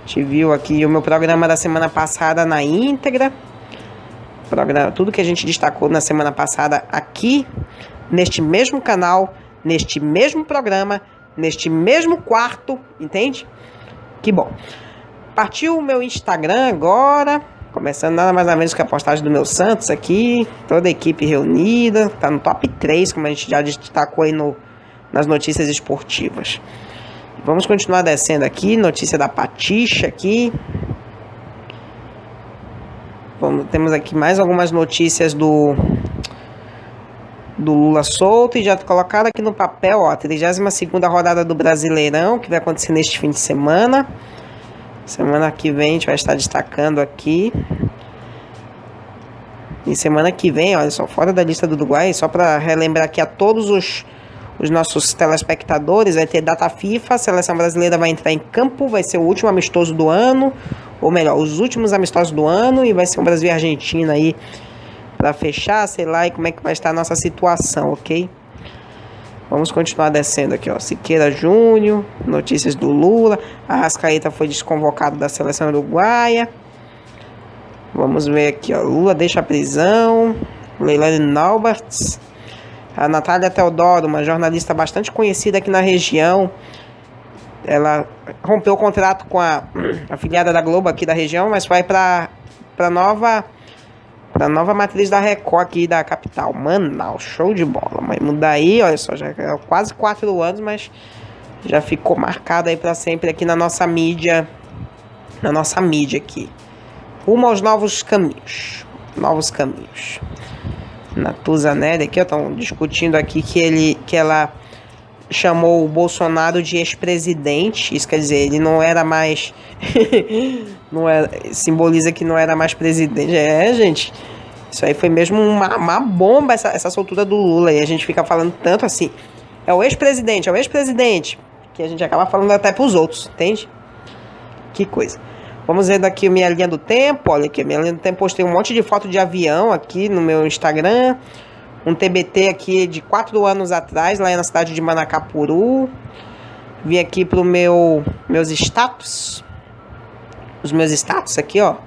A gente viu aqui o meu programa da semana passada na íntegra. Tudo que a gente destacou na semana passada aqui, neste mesmo canal, neste mesmo programa, neste mesmo quarto, entende? Que bom. Partiu o meu Instagram agora. Começando nada mais nada menos que a postagem do meu Santos aqui. Toda a equipe reunida. Tá no top 3, como a gente já destacou aí nas notícias esportivas. Vamos continuar descendo aqui. Notícia da Patixa aqui. Temos aqui mais algumas notícias do Lula solto. E já colocado aqui no papel, ó, a 32ª rodada do Brasileirão, que vai acontecer neste fim de semana. Semana que vem a gente vai estar destacando aqui. E semana que vem, olha só, fora da lista do Uruguai, só para relembrar aqui a todos os nossos telespectadores, vai ter data FIFA, a seleção brasileira vai entrar em campo, vai ser o último amistoso do ano, ou melhor, os últimos amistosos do ano, e vai ser um Brasil e Argentina aí para fechar, sei lá, e como é que vai estar a nossa situação, ok? Vamos continuar descendo aqui, ó. Siqueira Júnior, notícias do Lula. A Arrascaeta foi desconvocado da seleção uruguaia. Vamos ver aqui, ó. Lula deixa a prisão. Leilane Nauberts. A Natália Teodoro, uma jornalista bastante conhecida aqui na região. Ela rompeu o contrato com a afiliada da Globo aqui da região, mas vai para nova matriz da Record aqui da capital, Manaus. Show de bola. Mas mudar aí, olha só, já é quase 4 anos, mas já ficou marcado aí para sempre aqui na nossa mídia. Na nossa mídia aqui. Rumo aos novos caminhos. Novos caminhos. Natuza Nery aqui, estão discutindo aqui que ela chamou o Bolsonaro de ex-presidente. Isso quer dizer, ele não era mais simboliza que não era mais presidente. Gente, isso aí foi mesmo uma bomba, essa soltura do Lula. E a gente fica falando tanto assim, é o ex-presidente, que a gente acaba falando até pros outros, entende? Que coisa. Vamos ver daqui a minha linha do tempo. Olha aqui, a minha linha do tempo, postei um monte de foto de avião aqui no meu Instagram. Um TBT aqui de 4 anos atrás, lá na cidade de Manacapuru. Vim aqui pro meus status. Os meus status aqui, ó.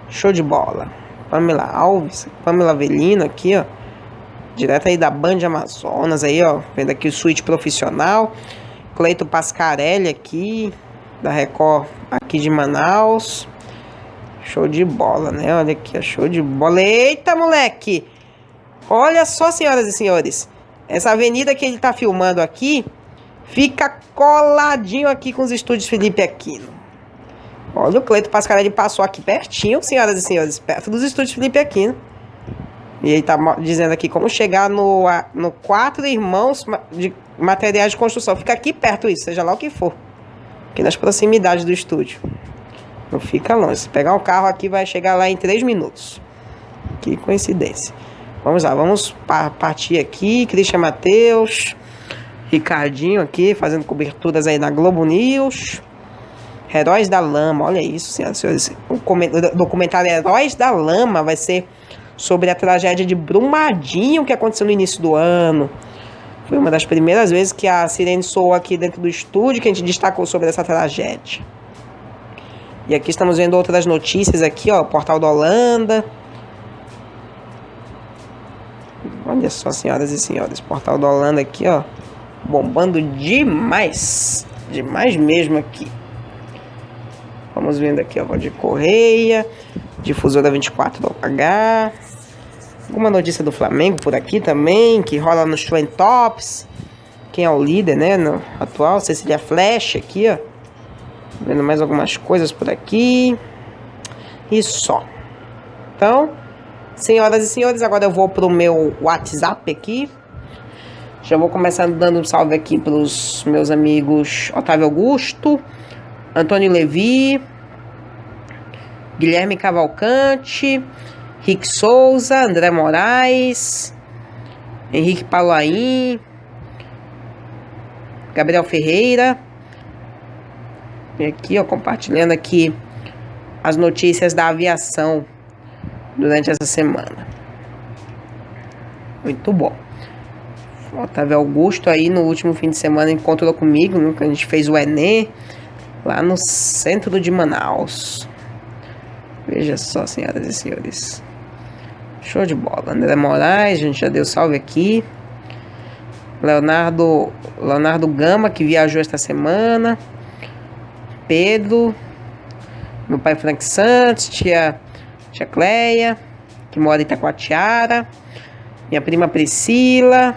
Show de bola. Pamela Alves, Pamela Avelino aqui, ó. Direto aí da Band Amazonas aí, ó. Vendo aqui o suíte profissional. Cleito Pascarelli aqui, da Record aqui de Manaus. Show de bola, né? Olha aqui, ó. Show de bola. Eita, moleque! Olha só, senhoras e senhores, essa avenida que ele tá filmando aqui fica coladinho aqui com os estúdios Felipe Aquino. Olha, o Cleito Pascarelli passou aqui pertinho, senhoras e senhores, perto dos estúdios Felipe Aquino. E ele tá dizendo aqui como chegar no 4 Irmãos de Materiais de Construção. Fica aqui perto isso, seja lá o que for. Aqui nas proximidades do estúdio. Não fica longe. Se pegar um carro aqui, vai chegar lá em 3 minutos. Que coincidência. Vamos lá, vamos partir aqui. Christian Matheus, Ricardinho aqui, fazendo coberturas aí na Globo News. Heróis da Lama, olha isso, senhoras e senhores. O documentário Heróis da Lama vai ser sobre a tragédia de Brumadinho que aconteceu no início do ano. Foi uma das primeiras vezes que a sirene soou aqui dentro do estúdio, que a gente destacou sobre essa tragédia. E aqui estamos vendo outras notícias aqui, ó, Portal da Holanda. Olha só, senhoras e senhores, Portal da Holanda aqui, ó, bombando demais, demais mesmo aqui. Vamos vendo aqui, ó, de Correia, Difusora 24H, alguma notícia do Flamengo por aqui também, que rola nos Trend Tops, quem é o líder, né, no atual, Cecília Flash aqui, ó, vendo mais algumas coisas por aqui, e só. Então, senhoras e senhores, agora eu vou pro meu WhatsApp aqui. Já vou começar dando um salve aqui pros meus amigos Otávio Augusto, Antônio Levi, Guilherme Cavalcante, Rick Souza, André Moraes, Henrique Paulaim, Gabriel Ferreira. E aqui, ó, compartilhando aqui as notícias da aviação durante essa semana. Muito bom. Otávio Augusto aí no último fim de semana encontrou comigo, né, que a gente fez o Enem lá no centro de Manaus. Veja só, senhoras e senhores. Show de bola. André Moraes, a gente já deu salve aqui. Leonardo Gama, que viajou esta semana. Pedro. Meu pai Frank Santos. Tia tia Cleia, que mora em Itacoatiara, minha prima Priscila,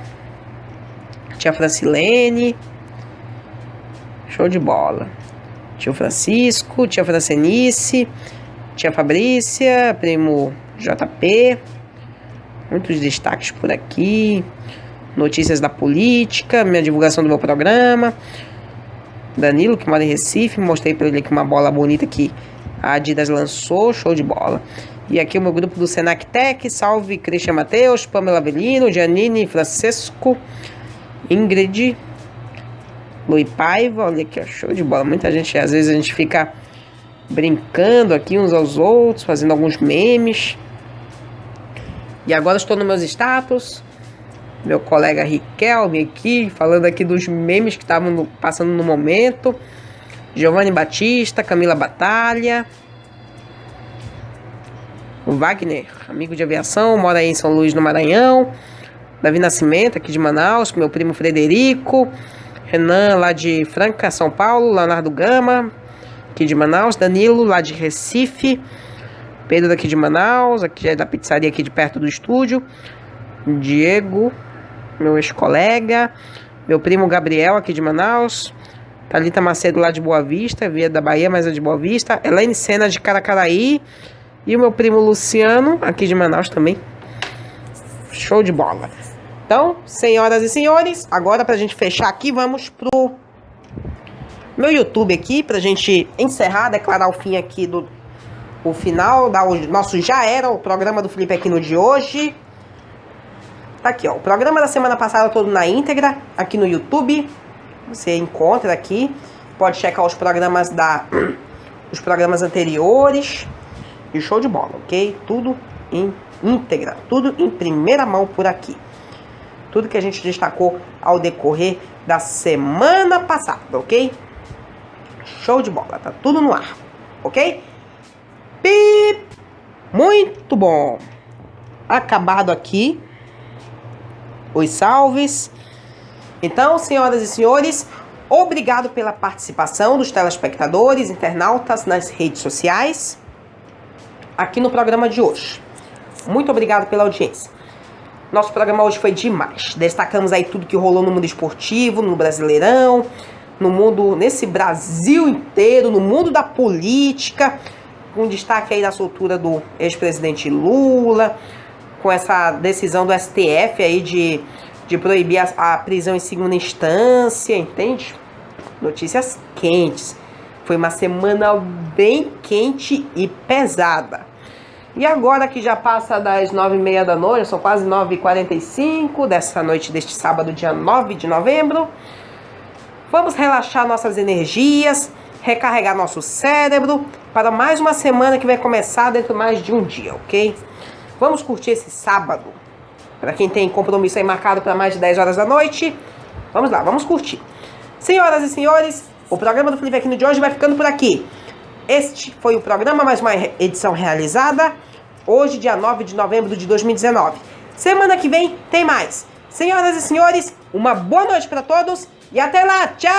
tia Francilene, show de bola, tio Francisco, tia Francenice, tia Fabrícia, primo JP, muitos destaques por aqui, notícias da política, minha divulgação do meu programa, Danilo, que mora em Recife, mostrei para ele aqui uma bola bonita que a Adidas lançou, show de bola. E aqui o meu grupo do Senac Tech, salve Cristian Mateus, Pamela Avelino, Janine, Francisco, Ingrid, Luí Paiva, olha aqui, ó, show de bola. Muita gente, às vezes a gente fica brincando aqui uns aos outros, fazendo alguns memes. E agora estou nos meus status, meu colega Riquelme aqui, falando aqui dos memes que estavam passando no momento. Giovanni Batista, Camila Batalha, o Wagner, amigo de aviação, mora aí em São Luís, no Maranhão. Davi Nascimento, aqui de Manaus, meu primo Frederico. Renan, lá de Franca, São Paulo. Leonardo Gama, aqui de Manaus. Danilo, lá de Recife. Pedro, daqui de Manaus, aqui é da pizzaria aqui de perto do estúdio. Diego, meu ex-colega. Meu primo Gabriel, aqui de Manaus. Thalita Macedo, lá de Boa Vista, via da Bahia, mas é de Boa Vista. Elaine Sena, de Caracaraí. E o meu primo Luciano, aqui de Manaus também. Show de bola. Então, senhoras e senhores, agora pra gente fechar aqui, vamos pro meu YouTube aqui, pra gente encerrar, declarar o fim aqui o final da nosso Já Era, o programa do Felipe Aquino de hoje. Tá aqui, ó, o programa da semana passada todo na íntegra, aqui no YouTube. Você encontra aqui, pode checar os programas anteriores. E show de bola, ok? Tudo em íntegra, tudo em primeira mão por aqui. Tudo que a gente destacou ao decorrer da semana passada, ok? Show de bola, tá tudo no ar, ok? Pip! Muito bom! Acabado aqui os salves. Então, senhoras e senhores, obrigado pela participação dos telespectadores, internautas nas redes sociais, aqui no programa de hoje. Muito obrigado pela audiência. Nosso programa hoje foi demais. Destacamos aí tudo que rolou no mundo esportivo, no Brasileirão, no mundo, nesse Brasil inteiro, no mundo da política, com destaque aí da soltura do ex-presidente Lula, com essa decisão do STF aí de proibir a prisão em segunda instância, entende? Notícias quentes. Foi uma semana bem quente e pesada. E agora que já passa das 9h30 da noite, são quase 9h45 dessa noite deste sábado, dia 9 de novembro, vamos relaxar nossas energias, recarregar nosso cérebro para mais uma semana que vai começar dentro de mais de um dia, ok? Vamos curtir esse sábado. Para quem tem compromisso aí marcado para mais de 10 horas da noite, vamos lá, vamos curtir. Senhoras e senhores, o programa do Felipe Aquino de hoje vai ficando por aqui. Este foi o programa, mais uma edição realizada hoje, dia 9 de novembro de 2019. Semana que vem tem mais. Senhoras e senhores, uma boa noite para todos e até lá. Tchau!